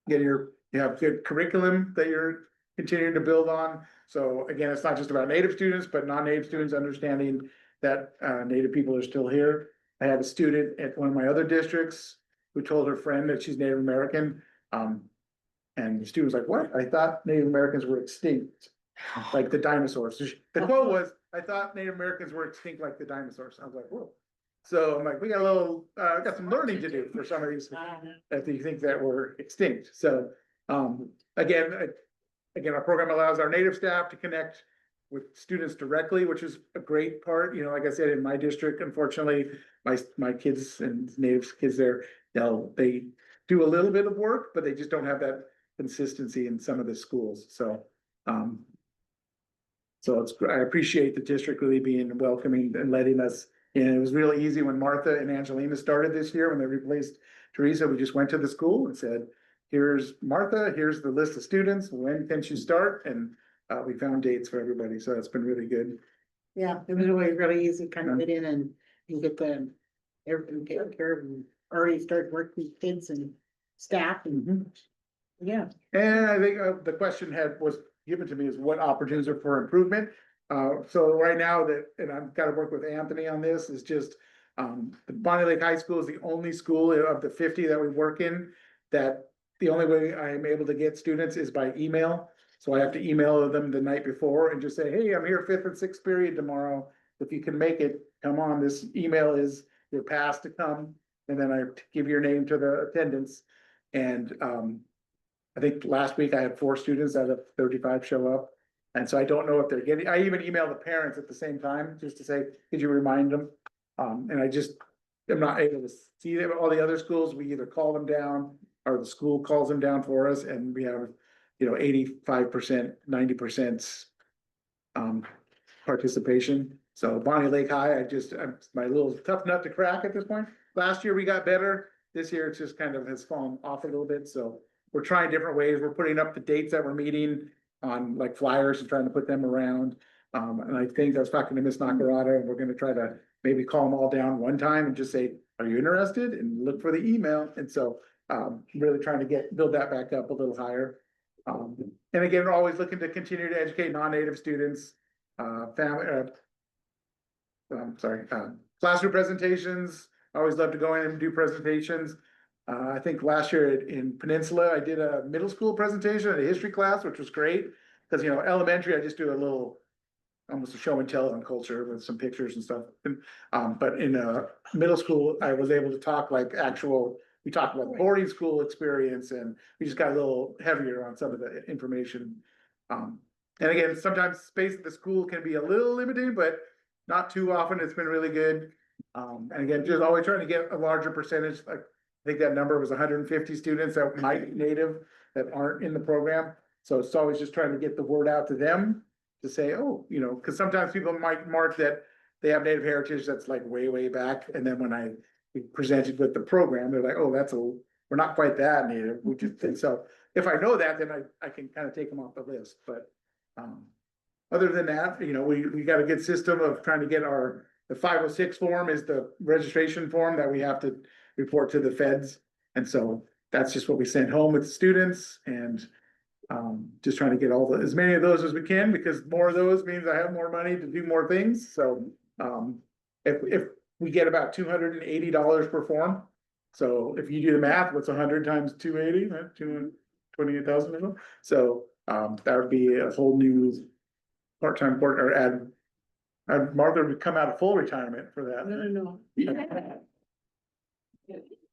You have good curriculum that you're continuing to build on. So again, it's not just about Native students, but non-Native students understanding that Native people are still here. I had a student at one of my other districts who told her friend that she's Native American. And the student was like, what? I thought Native Americans were extinct, like the dinosaurs. So the quote was, I thought Native Americans were extinct like the dinosaurs. I was like, whoa. So I'm like, we got a little, got some learning to do for some of these that you think that we're extinct. So, again, our program allows our Native staff to connect with students directly, which is a great part. You know, like I said, in my district, unfortunately, my kids and Native kids there, they do a little bit of work, but they just don't have that consistency in some of the schools. So, I appreciate the district really being welcoming and letting us. And it was really easy when Martha and Angelina started this year, when they replaced Teresa, we just went to the school and said, here's Martha, here's the list of students, when can she start? And we found dates for everybody, so it's been really good. Yeah, it was really easy to kind of fit in and get everything taken care of and already start working with kids and staff and, yeah. And I think the question was given to me is what opportunities are for improvement? So right now and I've got to work with Anthony on this, is just, the Bonnie Lake High School is the only school of the 50 that we work in that the only way I am able to get students is by email. So I have to email them the night before and just say, hey, I'm here 5th and 6th period tomorrow. If you can make it, come on. This email is your pass to come. And then I give your name to the attendants. And I think last week I had 4 students out of 35 show up. And so I don't know if they're getting, I even email the parents at the same time, just to say, could you remind them? And I'm not able to see them. All the other schools, we either call them down or the school calls them down for us, and we have, 85%, 90% participation. So Bonnie Lake High, I'm my little tough nut to crack at this point. Last year we got better. This year it's just kind of has fallen off a little bit. So we're trying different ways. We're putting up the dates that we're meeting on like flyers and trying to put them around. And I think I was talking to Miss Nakarada, and we're gonna try to maybe call them all down one time and just say, are you interested? And look for the email. And so really trying to build that back up a little higher. And again, we're always looking to continue to educate non-Native students, classroom presentations. I always love to go in and do presentations. I think last year in Peninsula, I did a middle school presentation at a history class, which was great. Because, elementary, I just do a little, almost a show and tell on culture with some pictures and stuff. But in middle school, I was able to talk we talked about the boarding school experience, and we just got a little heavier on some of the information. And again, sometimes space at the school can be a little limited, but not too often. It's been really good. And again, just always trying to get a larger percentage. I think that number was 150 students that might be Native that aren't in the program. So it's always just trying to get the word out to them to say, oh, because sometimes people might mark that they have Native heritage that's like way, way back. And then when I presented with the program, they're like, oh, we're not quite that Native. And so if I know that, then I can kind of take them off the list. But other than that, we got a good system of trying to get the 506 form is the registration form that we have to report to the feds. And so that's just what we send home with the students, and just trying to get as many of those as we can, because more of those means I have more money to do more things. So if we get about $280 per form. So if you do the math, what's 100 times 280, right? 228,000 or so. So that would be a whole new part-time or Martha would come out of full retirement for that. No.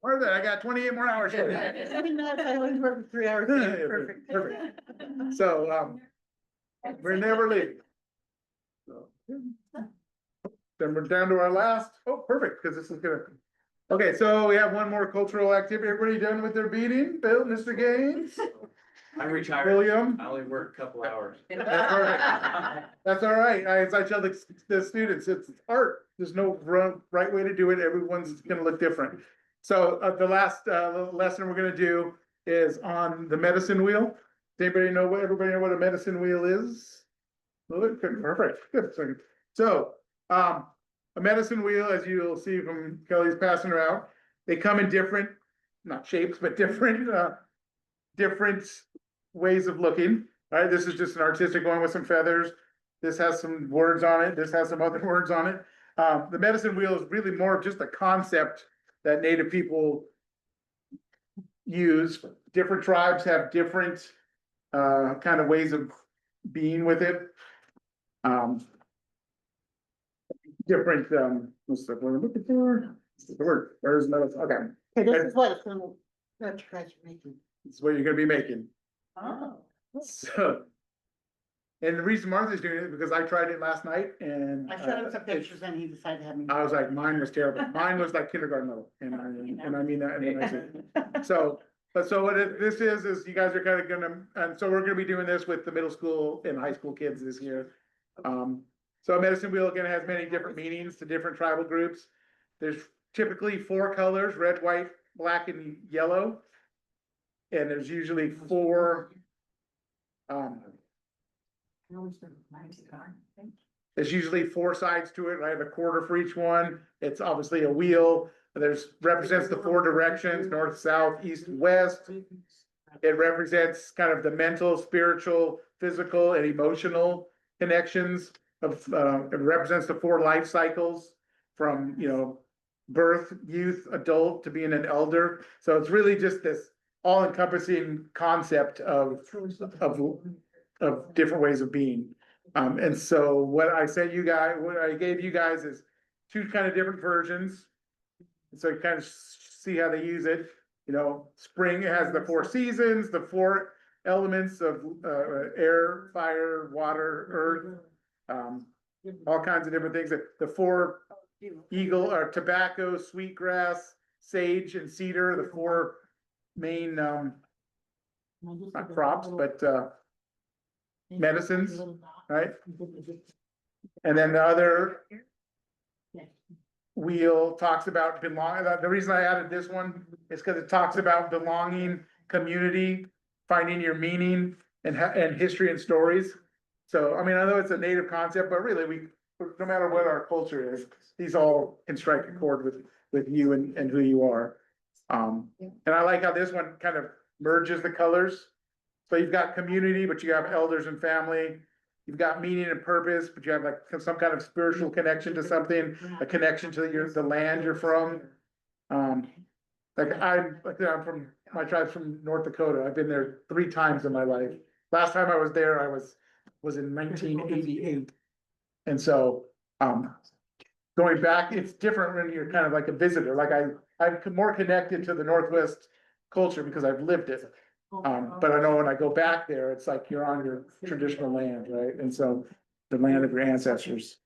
Martha, I got 28 more hours for you. I only work 3 hours. Perfect. So we're never leaving. So, then we're down to our last, perfect, because this is gonna. Okay, so we have one more cultural activity. Everybody done with their meeting? Bill, Mr. Gaines? I'm retired. William? I only work a couple hours. That's all right. That's all right. As I tell the students, it's art. There's no right way to do it. Everyone's gonna look different. So the last lesson we're gonna do is on the medicine wheel. Anybody know everybody know what a medicine wheel is? Good, perfect, good. So, a medicine wheel, as you'll see from Kelly's passing around, they come in different, not shapes, but different ways of looking. All right, this is just an artistic one with some feathers. This has some words on it. This has some other words on it. The medicine wheel is really more of just a concept that Native people use. Different tribes have different kind of ways of being with it. Different, what's the word I'm looking for? The word, where's medicine? Okay, Okay, this is what it's gonna, that you guys are making. this is what you're gonna be making. Oh. So. And the reason Martha's doing it is because I tried it last night and. I showed him some pictures and he decided to have me. I was like, mine was terrible. Mine was like kindergarten level, and I mean that in a nice way. So, but so this is you guys are kind of gonna, and so we're gonna be doing this with the middle school and high school kids this year. So a medicine wheel again has many different meanings to different tribal groups. There's typically 4 colors: red, white, black, and yellow. And there's usually 4, there's usually 4 sides to it. I have a quarter for each one. It's obviously a wheel. There's represents the 4 directions: north, south, east, and west. It represents kind of the mental, spiritual, physical, and emotional connections of, it represents the 4 life cycles from, birth, youth, adult to being an elder. So it's really just this all encompassing concept of different ways of being. And so what I gave you guys is 2 kind of different versions. So you kind of see how they use it. Spring has the 4 seasons, the 4 elements of air, fire, water, earth, all kinds of different things. The 4 eagle or tobacco, sweetgrass, sage, and cedar, the 4 main not crops, but medicines, right? And then the other wheel talks about belonging. The reason I added this one is because it talks about belonging, community, finding your meaning, and history and stories. So, I mean, I know it's a Native concept, but really no matter what our culture is, these all can strike a chord with you and who you are. And I like how this one kind of merges the colors. So you've got community, but you have elders and family. You've got meaning and purpose, but you have like some kind of spiritual connection to something, a connection to the land you're from. I'm from, my tribe's from North Dakota. I've been there 3 times in my life. Last time I was there, I was in 1988. And so, going back, it's different when you're kind of like a visitor. Like I'm more connected to the Northwest culture because I've lived it. But I know when I go back there, it's like you're on your traditional land, right? And so the land of your ancestors.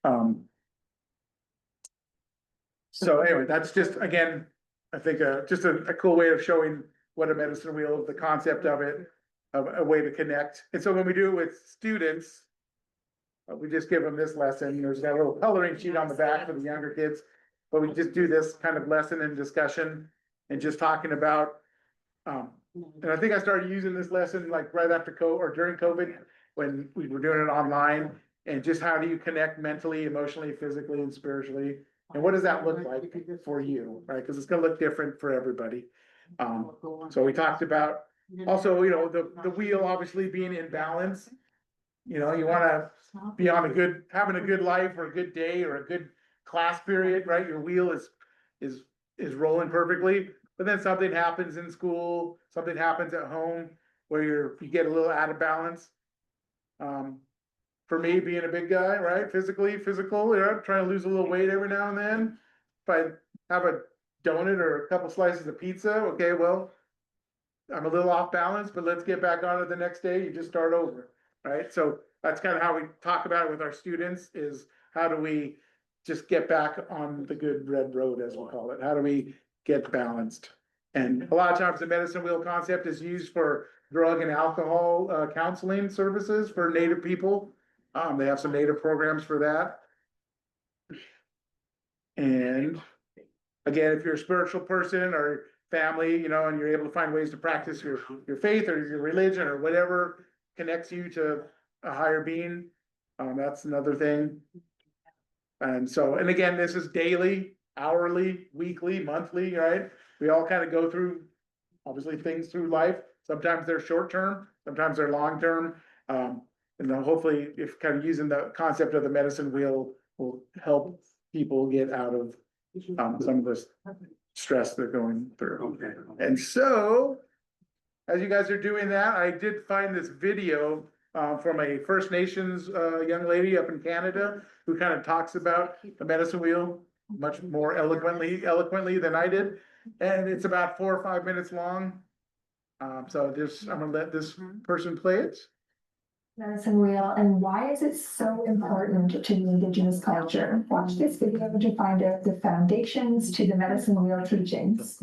So anyway, that's just, again, I think, just a cool way of showing what a medicine wheel, the concept of it, a way to connect. And so when we do it with students, we just give them this lesson. There's that little coloring sheet on the back for the younger kids. But we just do this kind of lesson and discussion and just talking about, and I think I started using this lesson like right after COVID or during COVID, when we were doing it online, and just how do you connect mentally, emotionally, physically, and spiritually? And what does that look like for you, right? Because it's gonna look different for everybody. So we talked about also, the wheel obviously being in balance. You wanna be on having a good life or a good day or a good class period, right? Your wheel is rolling perfectly. But then something happens in school, something happens at home where you get a little out of balance. For me, being a big guy, right? Physical, trying to lose a little weight every now and then. If I have a donut or a couple slices of pizza, okay, well, I'm a little off balance, but let's get back on it the next day. You just start over, right? So that's kind of how we talk about it with our students, is how do we just get back on the good red road, as we call it? How do we get balanced? And a lot of times the medicine wheel concept is used for drug and alcohol counseling services for Native people. They have some Native programs for that. And again, if you're a spiritual person or family, you know, and you're able to find ways to practice your faith or your religion or whatever connects you to a higher being. That's another thing. And so, and again, this is daily, hourly, weekly, monthly, right? We all kind of go through, obviously, things through life. Sometimes they're short term, sometimes they're long term. And then hopefully, if kind of using the concept of the medicine wheel will help people get out of some of this stress they're going through. And so, as you guys are doing that, I did find this video from a First Nations young lady up in Canada who kind of talks about the medicine wheel much more eloquently than I did. And it's about 4 or 5 minutes long. So just, I'm gonna let this person play it. Medicine wheel, and why is it so important to the Indigenous culture? Watch this video to find out the foundations to the medicine wheel teachings.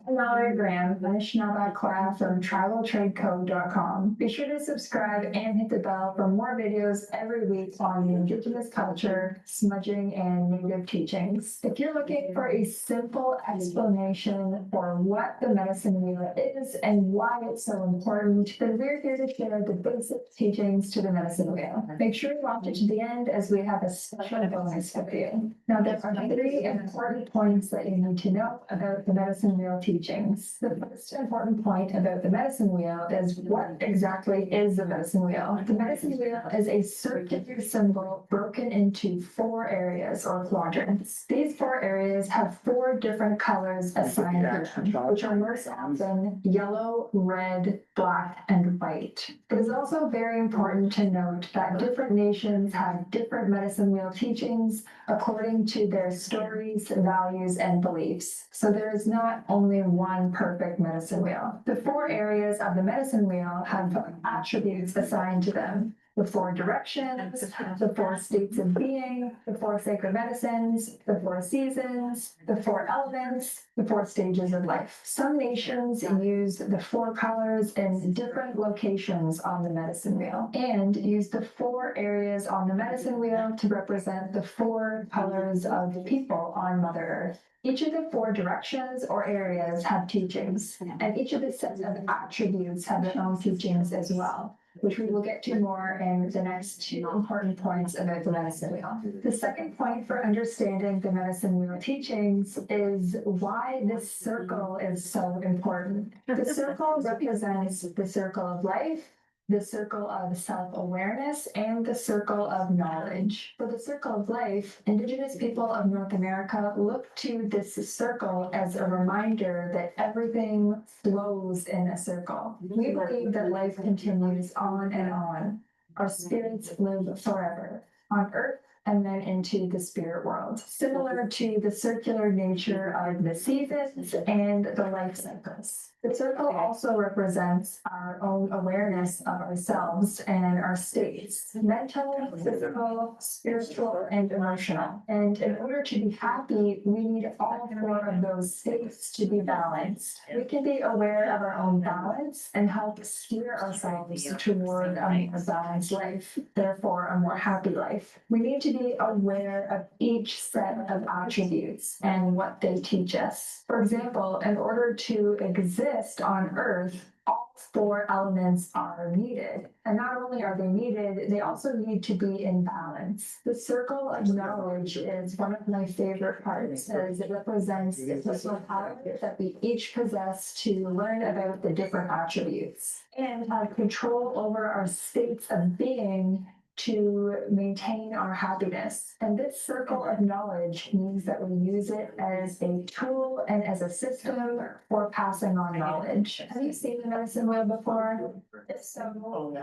Mallory Graham, Anishinaabe from tribaltradecode.com. Be sure to subscribe and hit the bell for more videos every week on the Indigenous culture, smudging, and native teachings. If you're looking for a simple explanation for what the medicine wheel is and why it's so important, then we're here to share the basic teachings to the medicine wheel. Make sure you watch it to the end as we have a special bonus for you. Now, there are 3 important points that you need to know about the medicine wheel teachings. The first important point about the medicine wheel is what exactly is the medicine wheel. The medicine wheel is a circular symbol broken into 4 areas or quadrants. These 4 areas have 4 different colors assigned to them, which are most often yellow, red, black, and white. It is also very important to note that different nations have different medicine wheel teachings according to their stories, values, and beliefs. So there is not only one perfect medicine wheel. The 4 areas of the medicine wheel have attributes assigned to them. The 4 directions, the 4 states of being, the 4 sacred medicines, the 4 seasons, the 4 elements, the 4 stages of life. Some nations use the 4 colors in different locations on the medicine wheel and use the 4 areas on the medicine wheel to represent the 4 colors of people on Mother Earth. Each of the 4 directions or areas have teachings, and each of the sets of attributes have their own teachings as well, which we will get to more in the next 2 important points about the medicine wheel. The second point for understanding the medicine wheel teachings is why this circle is so important. The circle represents the circle of life, the circle of self-awareness, and the circle of knowledge. For the circle of life, Indigenous people of North America look to this circle as a reminder that everything flows in a circle. We believe that life continues on and on. Our spirits live forever on Earth and then into the spirit world, similar to the circular nature of the seasons and the life cycles. The circle also represents our own awareness of ourselves and our states, mental, physical, spiritual, and emotional. And in order to be happy, we need all 4 of those states to be balanced. We can be aware of our own balance and help steer ourselves toward a more balanced life, therefore a more happy life. We need to be aware of each set of attributes and what they teach us. For example, in order to exist on Earth, all 4 elements are needed. And not only are they needed, they also need to be in balance. The circle of knowledge is one of my favorite parts, as it represents the personal power that we each possess to learn about the different attributes and have control over our states of being to maintain our happiness. And this circle of knowledge means that we use it as a tool and as a system for passing on knowledge. Have you seen the medicine wheel before? If so,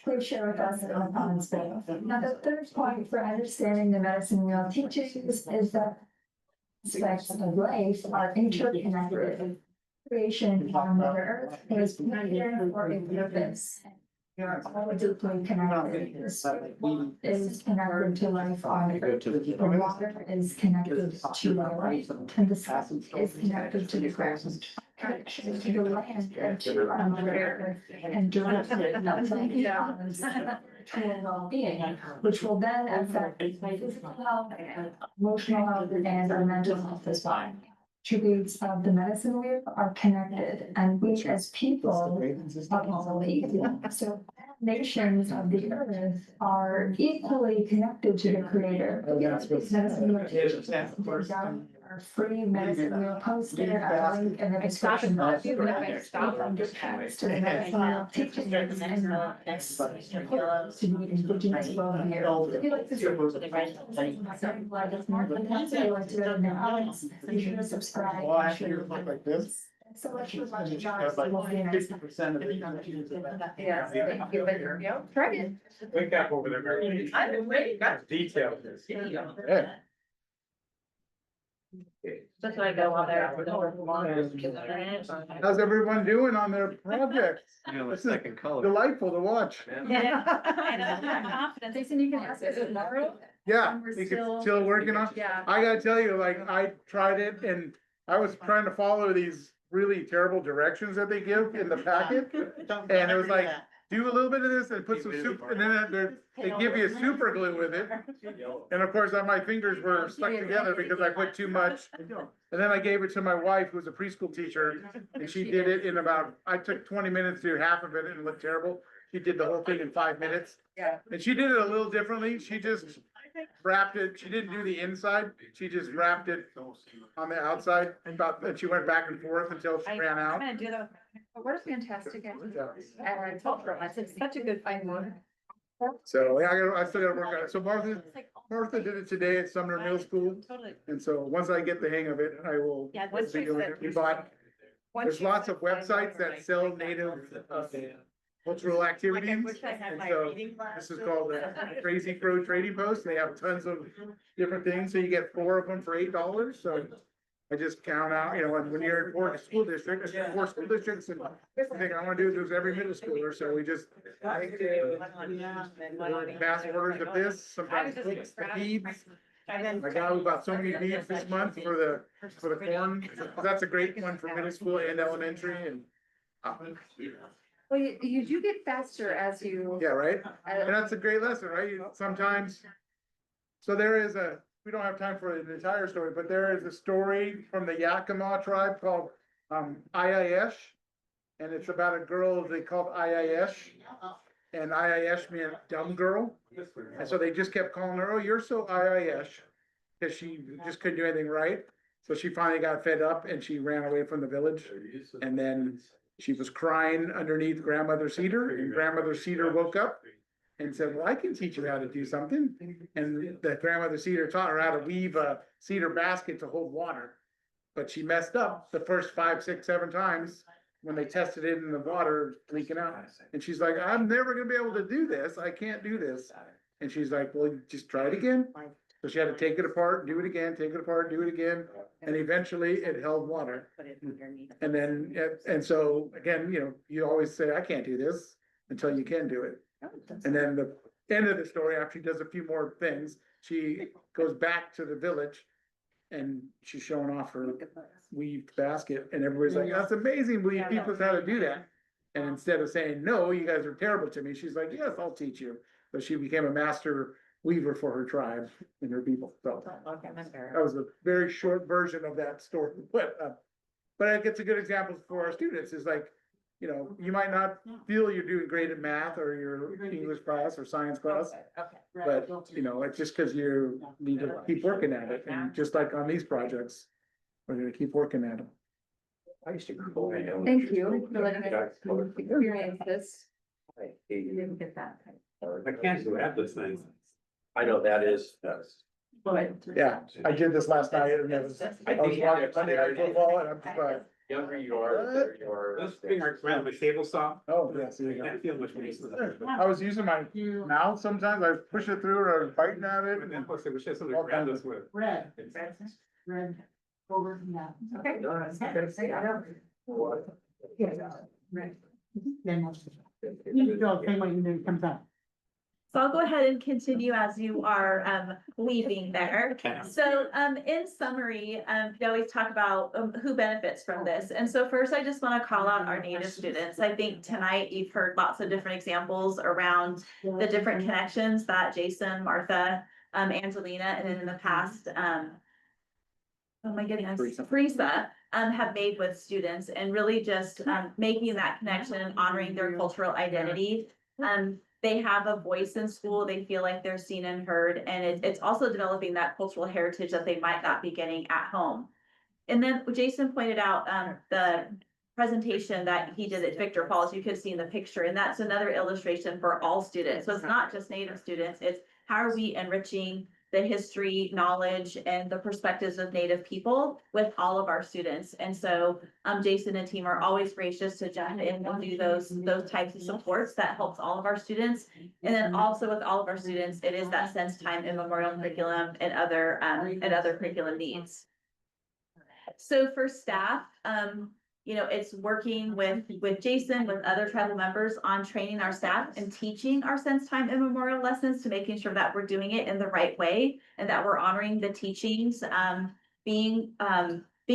please share with us in the comments below. Now, the third point for understanding the medicine wheel teachings is that aspects of life are interconnected. Creation on Mother Earth is created for a purpose. We are all deeply connected. The spirit is connected to life on Earth. The water is connected to the light, and the sun is connected to the ground. Connection to the land and to our Mother Earth, and directly to well-being, which will then affect physical health, emotional health, and our mental health as well. attributes of the medicine wheel are connected, and we as people are equal. So nations of the earth are equally connected to the creator. Medicine wheel our free medicine wheel poster, a link in the description box. To the medicine wheel teaching and to the indigenous worldview. If you like this, you should subscribe. Well, actually, it look like this. So let's move on to It has like John's. 50% of it. Yes, thank you, but, yeah, try it. Wake up over there, Mary. Detail this. Yeah. That's what I go on there. How's everyone doing on their projects? You know, This the is second color. delightful to watch. Jason, you can ask us tomorrow. Yeah, We're you can still- still working on. Yeah. I gotta tell you, like, I tried it and I was trying to follow these really terrible directions that they give in the packet. And it was like, do a little bit of this and put some super, and then they give you super glue with it. And of course, my fingers were stuck together because I put too much. And then I gave it to my wife, who's a preschool teacher, and she did it in about, I took 20 minutes to do half of it and it looked terrible. She did the whole thing in 5 minutes. Yeah. And she did it a little differently. She just wrapped it, she didn't do the inside, she just wrapped it on the outside, and she went back and forth until she ran out. I'm gonna do that. What a fantastic idea. It's such a good one. So, yeah, I still gotta work on it. So Martha did it today at Sumner Middle School, Totally. and so once I get the hang of it, I will. Yeah, be doing it. We bought, there's lots of websites that sell native, cultural activities. And so this is called the Crazy Crow Trading Post. They have tons of different things. So you get 4 of them for $8. So I just count out, when you're in 4 school districts, and I think I wanna do this every middle schooler. So we just pass orders of this, sometimes clicks, the beads. My guy, we bought so many beads this month for the corn. That's a great one for middle school and elementary and. Well, you do get faster as you. Yeah, right? And that's a great lesson, right? Sometimes, so we don't have time for the entire story, but there is a story from the Yakima tribe called, Ayayesh. And it's about a girl they called Ayayesh. And Ayayesh meant dumb girl. And so they just kept calling her, oh, you're so Ayayesh. Cause she just couldn't do anything right. So she finally got fed up and she ran away from the village. And then she was crying underneath grandmother cedar, and grandmother cedar woke up and said, well, I can teach you how to do something. And the grandmother cedar taught her how to weave a cedar basket to hold water. But she messed up the first 5, 6, 7 times when they tested it in the water leaking out. And she's like, I'm never gonna be able to do this. I can't do this. And she's like, well, just try it again. So she had to take it apart, do it again, take it apart, do it again. And eventually it held water. And then, and so again, you always say, I can't do this until you can do it. And then the end of the story, after she does a few more things, she goes back to the village and she's showing off her weaved basket and everybody's like, that's amazing. Will you teach us how to do that? And instead of saying, no, you guys are terrible to me, she's like, yes, I'll teach you. So she became a master weaver for her tribe and her people. So that was a very short version of that story, but it gets a good example for our students is like, you might not feel you're doing great at math or your English class or science class, but it's just cause you need to keep working at it. And just like on these projects, we're gonna keep working at them. Thank you for letting us experience this. You didn't get that. I can't do this thing. I know that is. Yeah, I did this last night and it was, I was watching Sunday Night Football and I'm just like, Younger you are, the better you are. This thing around the table saw, oh, yes, there you I go. can't feel much more. I was using my mouth sometimes, I push it through or I was biting at it. And then plus it was just something All to grab kinds this with. Red, red, over, yeah. Okay. Red. Then, you go, same way it comes out. So I'll go ahead and continue as you are leaving there. So in summary, we always talk about who benefits from this. And so first, I just want to call out our Native students. I think tonight you've heard lots of different examples around the different connections that Jason, Martha, Angelina, and then in the past, oh my goodness, Teresa, have made with students and really just, making that connection and honoring their cultural identity. They have a voice in school, they feel like they're seen and heard, and it's also developing that cultural heritage that they might not be getting at home. And then Jason pointed out, the presentation that he did at Victor Falls, you could see in the picture, and that's another illustration for all students. So it's not just Native students, it's how are we enriching the history, knowledge, and the perspectives of Native people with all of our students. And so, Jason and team are always gracious to jump in and do those types of supports that helps all of our students. And then also with all of our students, it is that sense time and memorial curriculum and other curriculum needs. So for staff, it's working with Jason, with other tribal members on training our staff and teaching our sense time and memorial lessons to making sure that we're doing it in the right way and that we're honoring the teachings, being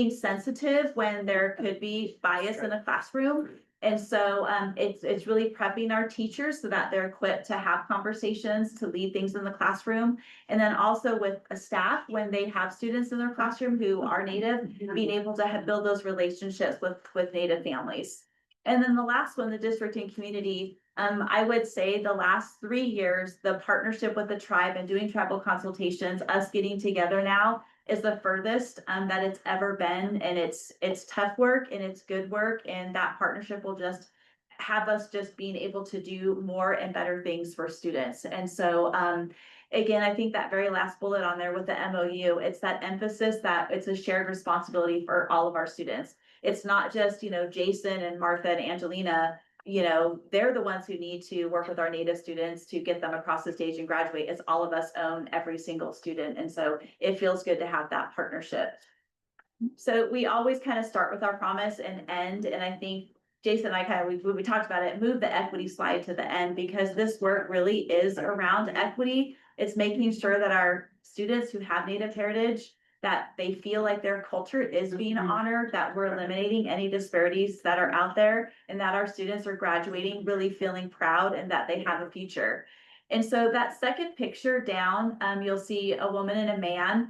sensitive when there could be bias in a classroom. And so it's really prepping our teachers so that they're equipped to have conversations, to lead things in the classroom. And then also with a staff, when they have students in their classroom who are Native, being able to build those relationships with Native families. And then the last one, the district and community, I would say the last 3 years, the partnership with the tribe and doing tribal consultations, us getting together now, is the furthest that it's ever been, and it's tough work and it's good work, and that partnership will just have us just being able to do more and better things for students. And so again, I think that very last bullet on there with the MOU, it's that emphasis that it's a shared responsibility for all of our students. It's not just, Jason and Martha and Angelina, they're the ones who need to work with our Native students to get them across the stage and graduate. It's all of us own every single student. And so it feels good to have that partnership. So we always kind of start with our promise and end. And I think Jason and I we talked about it, move the equity slide to the end, because this work really is around equity. It's making sure that our students who have Native heritage, that they feel like their culture is being honored, that we're eliminating any disparities that are out there, and that our students are graduating really feeling proud and that they have a future. And so that second picture down, you'll see a woman and a man.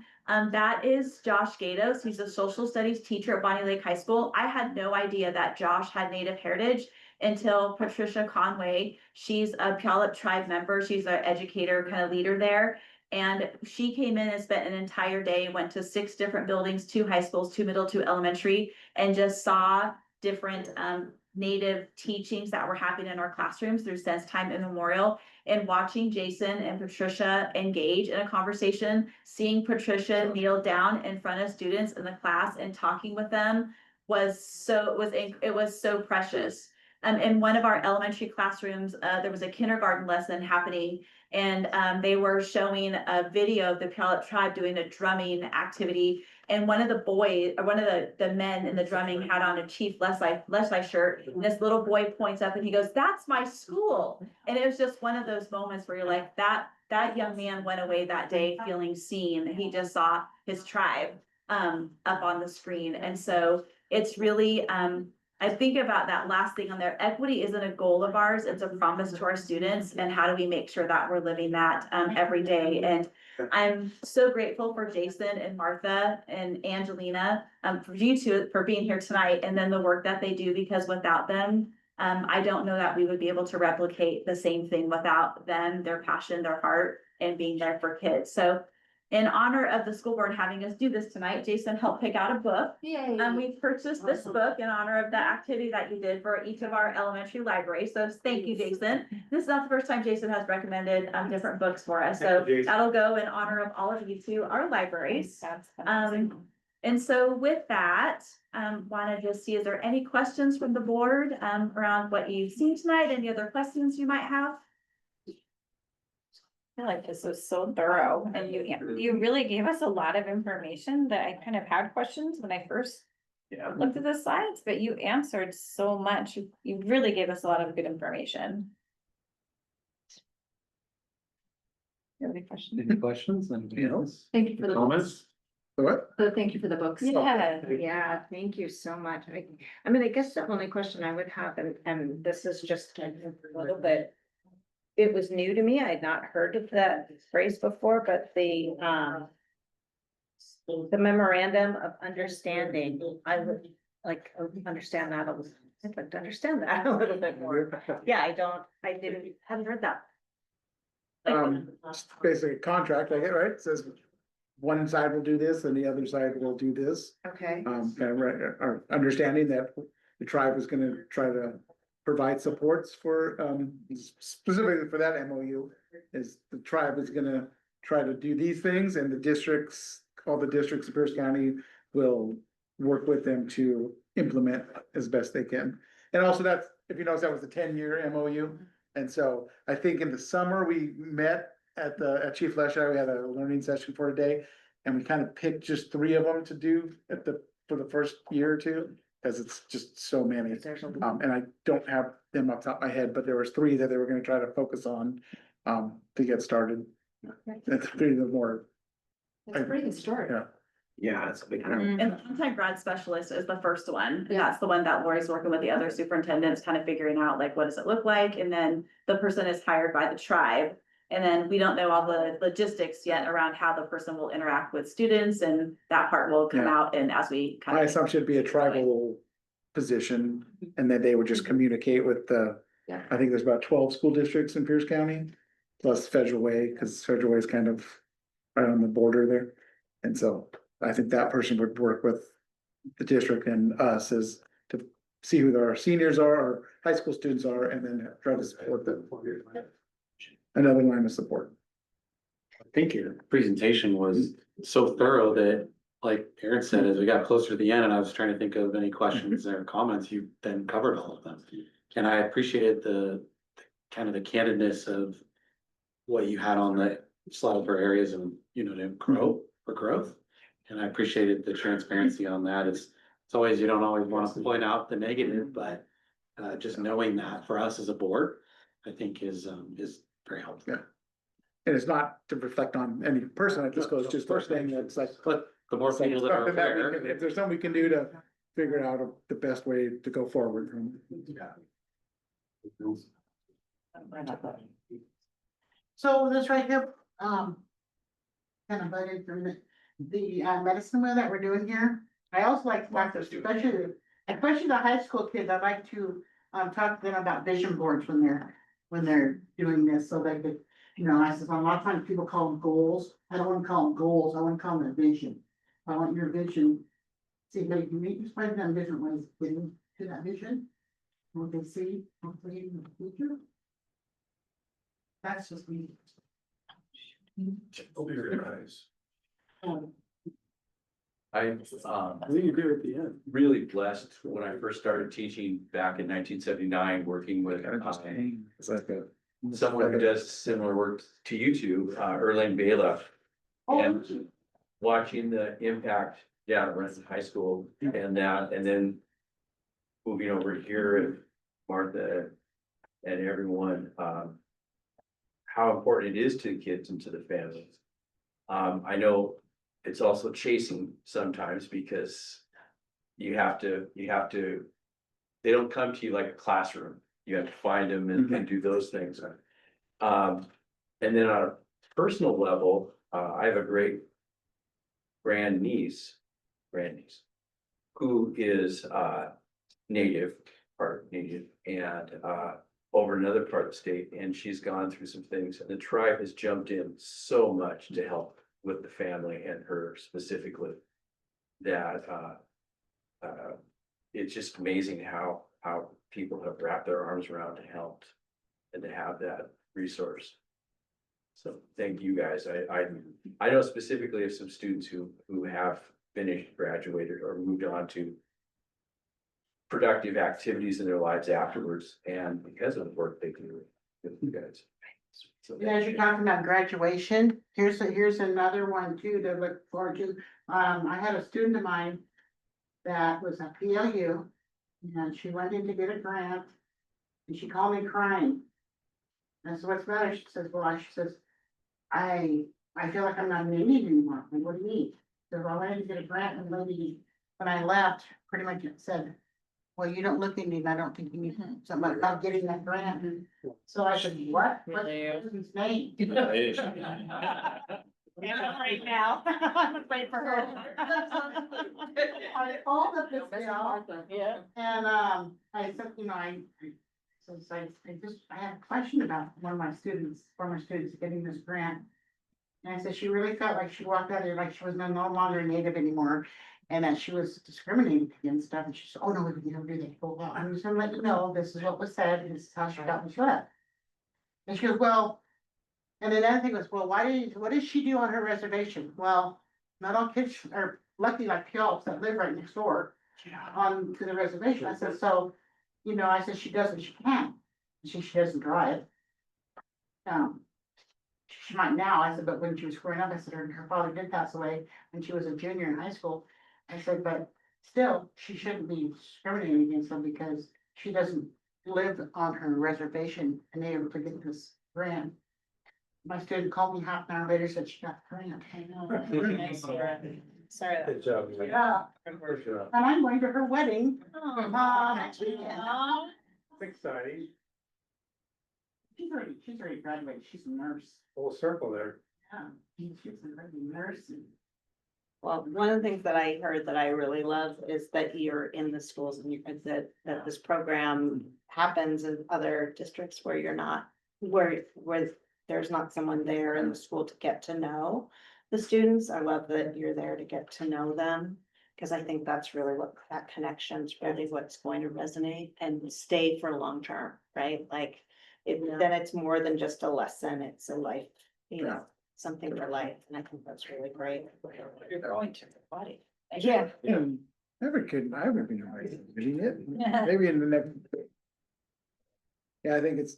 That is Josh Gatos. He's a social studies teacher at Bonnie Lake High School. I had no idea that Josh had Native heritage until Patricia Conway. She's a Puyallup tribe member. She's an educator kind of leader there. And she came in and spent an entire day, went to 6 different buildings, 2 high schools, 2 middle, 2 elementary, and just saw different Native teachings that were happening in our classrooms through sense time immemorial. And watching Jason and Patricia engage in a conversation, seeing Patricia kneel down in front of students in the class and talking with them was so precious. In one of our elementary classrooms, there was a kindergarten lesson happening, and they were showing a video of the Puyallup tribe doing a drumming activity. And one of the men in the drumming had on a Chief Leslie shirt. And this little boy points up and he goes, "That's my school." And it was just one of those moments where you're like, that young man went away that day feeling seen. He just saw his tribe up on the screen. And so it's really, I think about that last thing on there. Equity isn't a goal of ours, it's a promise to our students. And how do we make sure that we're living that every day? And I'm so grateful for Jason and Martha and Angelina, for you two for being here tonight, and then the work that they do, because without them, I don't know that we would be able to replicate the same thing without them, their passion, their heart, and being there for kids. So in honor of the school board having us do this tonight, Jason helped pick out a book. Yay. We purchased this book in honor of the activity that you did for each of our elementary libraries. So thank you, Jason. This is not the first time Jason has recommended different books for us. So that'll go in honor of all of you to our libraries. And so with that, want to just see, is there any questions from the board around what you've seen tonight? Any other questions you might have? I feel like this was so thorough, and you really gave us a lot of information that I kind of had questions when I first looked at the slides, but you answered so much. You really gave us a lot of good information. You have any questions? Any questions? Anybody else? Thank you for the Comments? books. What? So thank you for the books. Yeah. Thank you so much. I mean, I guess the only question I would have, and this is just a little bit. It was new to me. I had not heard of that phrase before, but the the memorandum of understanding, I would understand that I'd like to understand that a little bit more. Yeah, haven't heard that. It's basically a contract, I get, right? It says one side will do this and the other side will do this. Okay. Kind of our understanding that the tribe was gonna try to provide supports for, specifically for that MOU. Is the tribe is gonna try to do these things and the districts, all the districts of Pierce County will work with them to implement as best they can. And also that's, if you notice, that was a 10-year MOU. And so I think in the summer, we met at Chief Lesher, we had a learning session for a day. And we kind of picked just 3 of them to do for the first year or two, because it's just so many. And I don't have them off the top of my head, but there was 3 that they were gonna try to focus on, to get started. That's 3 of the more. It's a pretty good story. Yeah. Yeah, it's a big. And the on-time grad specialist is the first one, and that's the one that Lori's working with the other superintendents, kind of figuring out like, what does it look like? And then the person is hired by the tribe. And then we don't know all the logistics yet around how the person will interact with students, and that part will come Yeah. out and as we kind My of. assumption would be a tribal position, and then they would just communicate with Yeah. I think there's about 12 school districts in Pierce County. Plus Federal Way, because Federal Way is kind of right on the border there. And so I think that person would work with the district and us as to see who our seniors are, or high school students are, and then try to support them. Another line of support. I think your presentation was so thorough that, like Aaron said, as we got closer to the end and I was trying to think of any questions or comments, you then covered all of them. And I appreciated the kind of the candidness of what you had on the slide for areas of, to grow for growth. And I appreciated the transparency on that. It's always, you don't always want to point out the negative, but just knowing that for us as a board, I think is very helpful. Yeah. And it's not to reflect on any person, it just goes just first thing that's like. But the more it's like people that are something that we aware. can- If there's something we can do to figure out the best way to go forward. So this right here, kind of budded from the medicine wheel that we're doing here. I also like to talk to, especially the high school kids, I'd like to, talk to them about vision boards when they're doing this, so they could, I said, a lot of times people call them goals. I don't want to call them goals, I want to call them a vision. I want your vision. See, they can meet, explain them different ways, of getting to that vision. What they see, hopefully in the future. That's just me. Open your eyes. I think you're good at the end. Really blessed when I first started teaching back in 1979, working with It's like a. someone who does similar work to you two, Erling Bailiff. And watching the impact down at Renton High School and then moving over here and Martha and everyone, how important it is to the kids and to the families. I know it's also chasing sometimes because you have to, they don't come to you like a classroom. You have to find them and do those things. And then on a personal level, I have a great grandniece, who is native, and over another part of the state, and she's gone through some things, and the tribe has jumped in so much to help with the family and her specifically. That it's just amazing how people have wrapped their arms around to help and to have that resource. So thank you guys. I know specifically of some students who have finished, graduated, or moved on to productive activities in their lives afterwards, and because of the work they do with you guys. So And as you're talking about graduation, here's another one too to look forward to. I had a student of mine that was at PLU, and she went in to get a grant, and she called me crying. And so what's the matter? She says, I feel like I'm not in Indian anymore. Like, what do you mean? So I went in to get a grant, and the lady, when I left, pretty much said, well, you don't look Indian, I don't think you need something about getting that grant. So I said, what? What's his name? Right now, I'm afraid for her. I called up this gal Yeah. and, I said, you know, I had a question about one of my students, former students getting this grant. And I said, she really felt like she walked out of there like she was no longer a native anymore. And that she was discriminated against stuff. And she said, oh, no, we don't do that. Oh, well, I'm just gonna let you know, this is what was said, and this is how she felt when she left. And she goes, well, and then another thing was, well, what does she do on her reservation? Well, not all kids are lucky like Puyallup that live right next door on to the reservation. I said, so, you know, I said, she does what she can. She doesn't drive. She might now, I said, but when she was growing up, I said, her father did pass away when she was a junior in high school. I said, but still, she shouldn't be discriminating against them because she doesn't live on her reservation and able to get this grant. My student called me half an hour later, said she got the grant. I know. Sorry. Good job. Yeah, For sure. and I'm going to her wedding. Oh. Next weekend. Oh. Exciting, She's already graduated. She's a nurse. full circle there. Yeah, she's already a nurse. Well, one of the things that I heard that I really love is that you're in the schools and that this program happens in other districts where you're not, where there's not someone there in the school to get to know the students. I love that you're there to get to know them. Cause I think that's really what that connection's really what's going to resonate and stay for long term, right? Like, then it's more than just a lesson, it's a life, you know, something for life, and I think that's really great. You're going to the body. Yeah. Never kidding, I haven't been invited, maybe maybe in the next. Yeah, I think it's.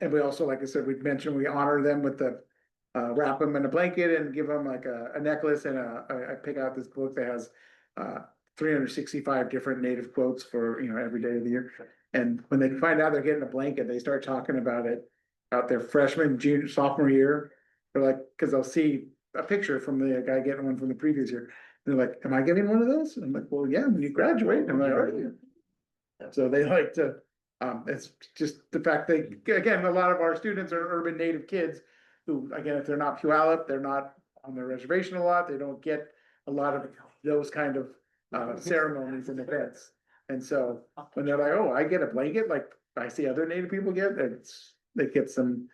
And we also, like I said, we mentioned, we honor them with the, wrap them in a blanket and give them like a necklace and I pick out this book that has. 365 different native quotes for, you know, every day of the year. And when they find out they're getting a blanket, they start talking about it out their freshman, junior, sophomore year. They're like, cause they'll see a picture from the guy getting one from the previous year. They're like, am I getting one of those? I'm like, well, yeah, when you graduate. I'm like, are you? So they like to, it's just the fact that, again, a lot of our students are urban native kids who, again, if they're not Puyallup, they're not on their reservation a lot, they don't get a lot of those kind of ceremonies and events. And so when they're like, oh, I get a blanket, like I see other native people get, it gets them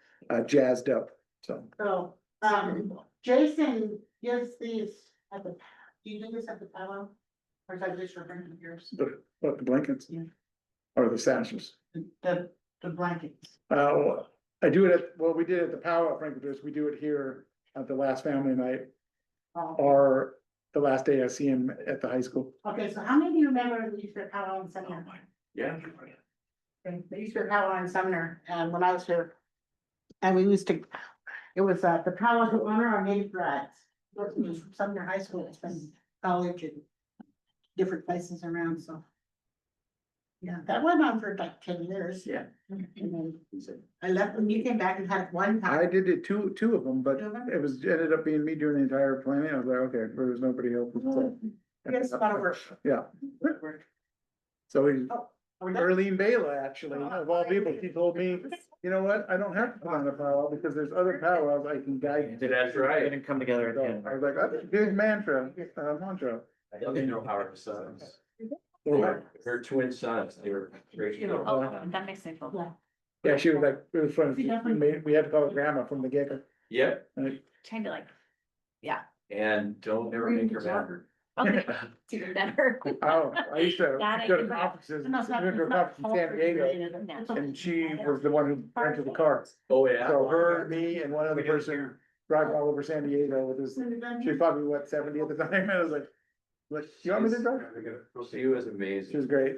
jazzed up, so. So, Jason gives these at the, do you do this at the pillow? Or is that just for yours? What, the blankets? Yeah. Or the sashes? The blankets. I do it at, well, we did it at the powwow at Franklin, we do it here at the last family night, Oh, or the last day I see him at the high school. okay, so how many do you remember the Easter powwow in Sumner? Yeah. The Easter powwow in Sumner, and when I was here. And we used to, it was the powwow to honor our native grads. It was from Sumner High School, it's been college and different places around, so. Yeah, that went on for like 10 years. Yeah. And then I left when you came back and had one. I did it two of them, but it was, ended up being me doing the entire planning. I was like, okay, there was nobody else. So- Yes, a lot of work. Yeah. So we, Are we done? Arlene Bela, actually, of all people, she told me, you know what, I don't have to put on a powwow because there's other powwows I can guide. That's right. Didn't come together So again. I was like, that's a good mantra. I don't know how her sons. Yeah, Her twin sons, they were great. Oh, that makes me feel. Yeah, she was like, it was fun. We had to call her grandma from the get-go. Yep, Trying to like, and don't ever make her mad. okay, it's even better. Oh, I used to That I go to can- conferences, No, it's not- went to a it's not conference in San Diego, No. and she was the one who rented the car. Oh, yeah. So her, me, and one other person driving all over San Diego with this, she was probably, what, 70 at the time, and I was like, you want me to drive? She was She amazing. was great.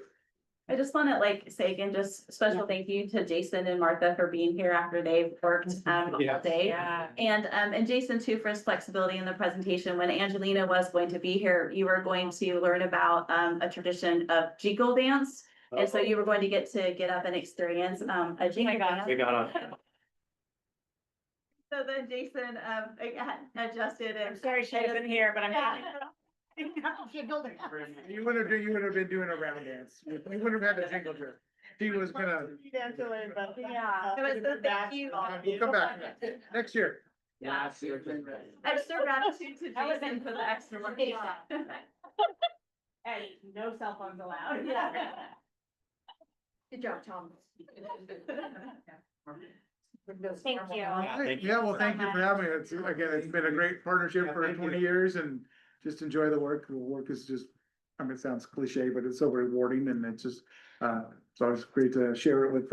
I just want to like say again, just special thank you to Jason and Martha for being here after they've worked all day. Yeah. And Jason too for his flexibility in the presentation. When Angelina was going to be here, you were going to learn about a tradition of Jiggle dance. And so you were going to get up and experience a Jiggle dance. We got on. So then Jason adjusted and. I'm sorry she isn't here, but I'm not. You would have been doing a round dance. You would have had a jingle dress. She was gonna, Yeah. It was the thank you. we'll come back next year. Extra gratitude to That was Jason for the extra work. And no cell phones allowed. Good job, Tom. Thank you. Yeah, well, thank you for having me. It's, again, it's been a great partnership for 20 years and just enjoy the work. The work is just, I mean, it sounds cliche, but it's so rewarding and it's just, it's always great to share it with,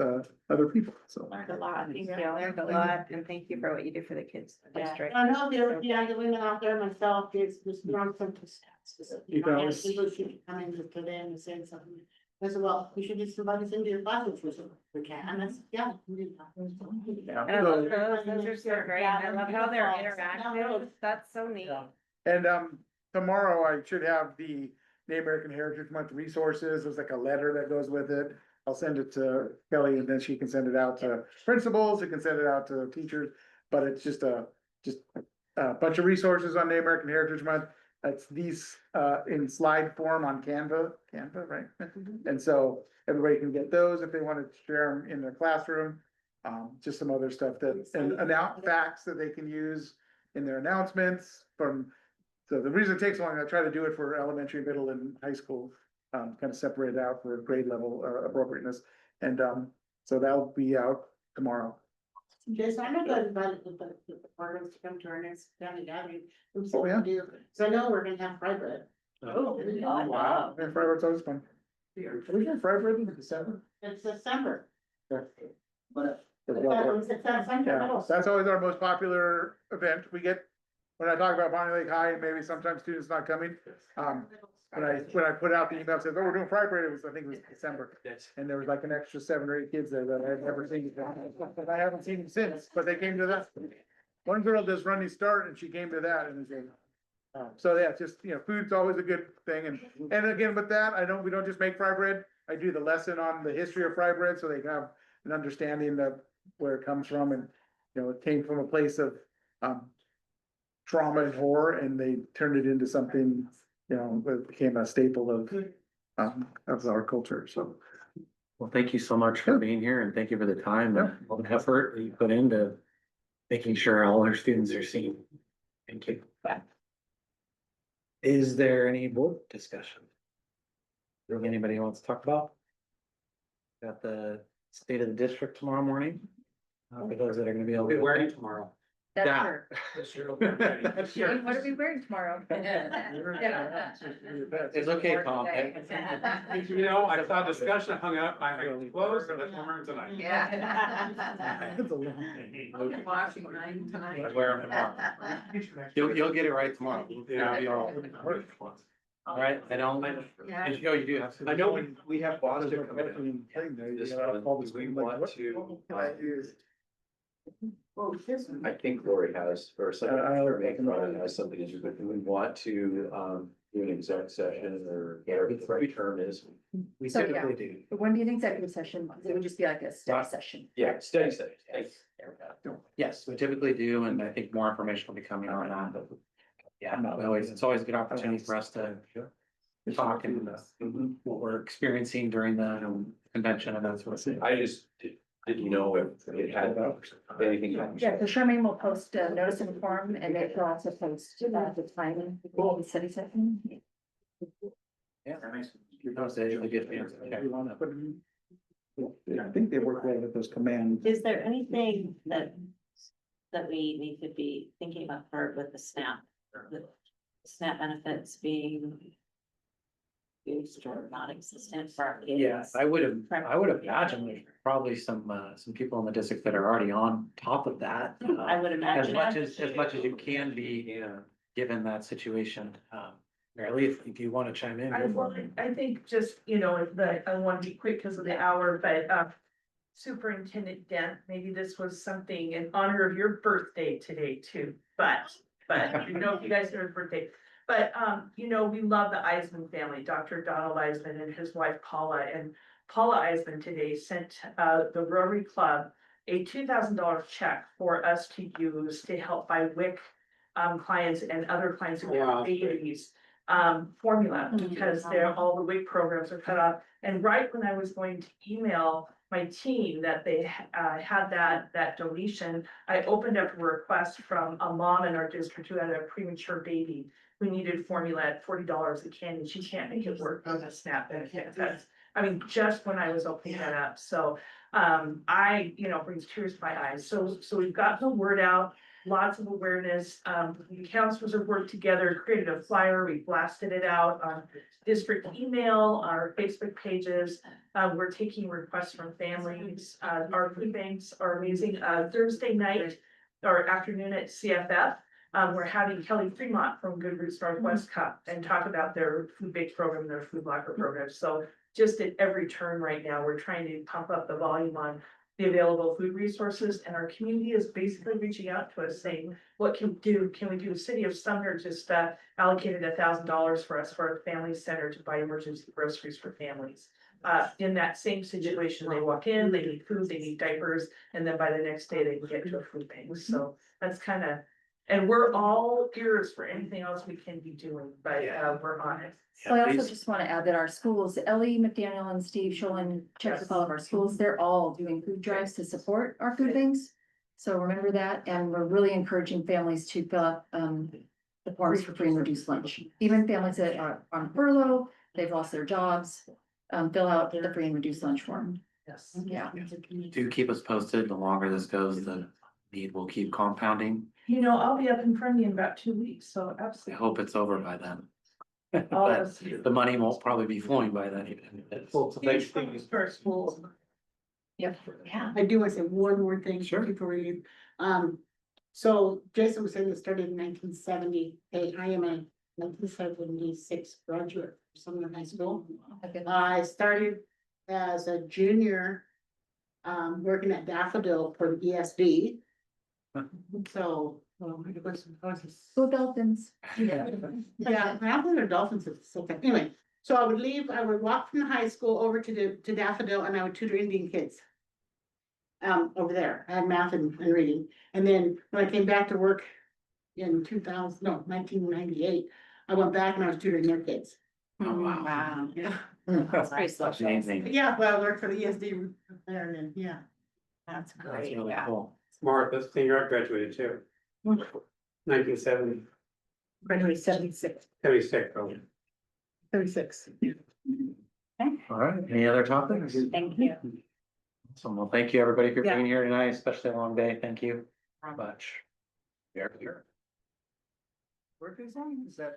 other people, so. Learned a lot, thank you. Learned a lot, and thank you for what you do for the kids in the district. I know there, the women out there myself, it's just not something specific. You can always- People should come in today and say something. I said, well, we should get somebody into your classes for some, we can, and that's, yeah. Yeah. And I love So- those are so great. I love how they're interactive. That's so neat. And, tomorrow I should have the Native American Heritage Month resources. There's like a letter that goes with it. I'll send it to Kelly and then she can send it out to principals, she can send it out to teachers, but it's just a bunch of resources on Native American Heritage Month. It's these, in slide form on Canva, right? And so everybody can get those if they want to share them in their classroom. Just some other stuff that, and facts that they can use in their announcements from. So the reason it takes long, I try to do it for elementary, middle and high school, kind of separate it out for grade level appropriateness. And, so that'll be out tomorrow. Jason, I'm not gonna invite the partners to come to our next family gathering. Oh, yeah. So I know we're gonna have fry bread. Oh, wow. And Friday it's always fun. Are we doing Friday bread in December? It's December. Yeah. It's that Sunday Yeah, middle. that's always our most popular event. We get, when I talk about Bonnie Lake High, maybe sometimes students not coming. When I put out the email, said, oh, we're doing Friday bread, I think it was December. And there was like an extra 7 or 8 kids there that I had never seen. And I haven't seen them since, but they came to that. One girl does Running Start and she came to that and it was, so yeah, just, food's always a good thing. And again, with that, we don't just make fry bread. I do the lesson on the history of fry bread so they can have an understanding of where it comes from. And, it came from a place of, trauma and horror and they turned it into something, that became a staple of our culture. So. Well, thank you so much for Yeah. being here and thank you for the time Yeah. and all the effort that you put into making sure all our students are seen. Thank you. Is there any board discussion? Or anybody wants to talk about? Got the state of the district tomorrow morning. For those that are gonna be able to. wearing tomorrow. That's What are we wearing tomorrow? It's okay, Tom. You know, I saw discussion hung up, I closed and that's what I'm wearing tonight. It's a long day. I wear them tomorrow. You'll get it right tomorrow. Yeah. It'll be all right, I don't, and you do have. I know we have Boston coming in. This one, do we want to, I think Lori has, or something, or maybe Rhonda has something, but do we want to, do an exec session or whatever the right term is? We So, yeah. typically do. But when do you think executive session, it would just be like a study session? Yeah, study session. Yes, we typically do, and I think more information will be coming on that, but. Yeah, it's always a good opportunity for us to talk and what we're experiencing during the convention and that sort of thing. I just didn't know if it had anything. Yeah, the Charmaine will post a notice in form and they will also post the time for the study session. Yeah. That was a good answer. I think they work well with those commands. Is there anything that we need to be thinking about with the SNAP benefits being used or not existent for our kids? Yeah, I would imagine there's probably some people in the district that are already on top of that. I would imagine. As much as you can be, given that situation. Mary Lee, if you want to chime in. I think just, I want to be quick because of the hour, but Superintendent Dent, maybe this was something in honor of your birthday today too, but if you guys know his birthday. But, we love the Eisman family, Dr. Donald Eisman and his wife Paula, and Paula Eisman today sent the Rotary Club a $2,000 check for us to use to help buy WIC clients and other clients who have babies formula, because all the WIC programs are cut off. And right when I was going to email my team that they had that donation, I opened up a request from a mom in our district who had a premature baby who needed formula at $40 a can, and she can't make it work on a SNAP benefit. That's, I mean, just when I was opening that up, so brings tears to my eyes. So we've got the word out, lots of awareness. The counselors have worked together, created a flyer, we blasted it out on district email, our Facebook pages. We're taking requests from families. Our food banks are amazing. Thursday night or afternoon at CFF, we're having Kelly Fremont from Good Roots Northwest come and talk about their food bank program, their food locker program. So just at every turn right now, we're trying to pump up the volume on the available food resources, and our community is basically reaching out to us saying, what can we do? Can we do? The city of Sumner just allocated $1,000 for us for a family center to buy emergency groceries for families. In that same situation, they walk in, they need food, they need diapers, and then by the next day they can get to a food bank. So that's kind of, and we're all ears for anything else we can be doing, but we're on it. Well, I also just want to add that our schools, Ellie McDaniel and Steve Sholin checks with all of our schools, they're all doing food drives to support our food banks. So remember that, and we're really encouraging families to fill out the forms for free and reduced lunch. Even families that are on furlough, they've lost their jobs, fill out the free and reduced lunch form. Yes. Yeah. Do keep us posted. The longer this goes, the need will keep compounding. I'll be up in front of you in about 2 weeks, so I absolutely. hope it's over by then. All But of us. the money won't probably be flowing by then even. Well, it's the next thing is For schools. Yep. Yeah. I do want to say one more thing. Sure. Before we leave. So Jason was saying it started in 1970. I am a 1976 graduate from Sumner High School. I started as a junior, working at Daffodil for the ESD. So, it was. Go Dolphins. Yeah, I don't think they're dolphins, it's so bad. Anyway, so I would leave, I would walk from the high school over to Daffodil and I would tutor Indian kids. Over there, I had math and reading, and then when I came back to work in 1998, I went back and I was tutoring their kids. Oh, wow. Wow. Yeah, That's pretty special. Amazing. yeah, well, I worked for the ESD there, and then, yeah. That's That's great. really Yeah. cool. Mark, that's the thing, you're graduated too. 1970, Graduated 76. 76, probably. 36. All right, any other topics? Thank you. So, well, thank you, everybody, for Yeah. being here tonight, especially a long day. Thank you very much. Yeah, sure. Work is on, is that?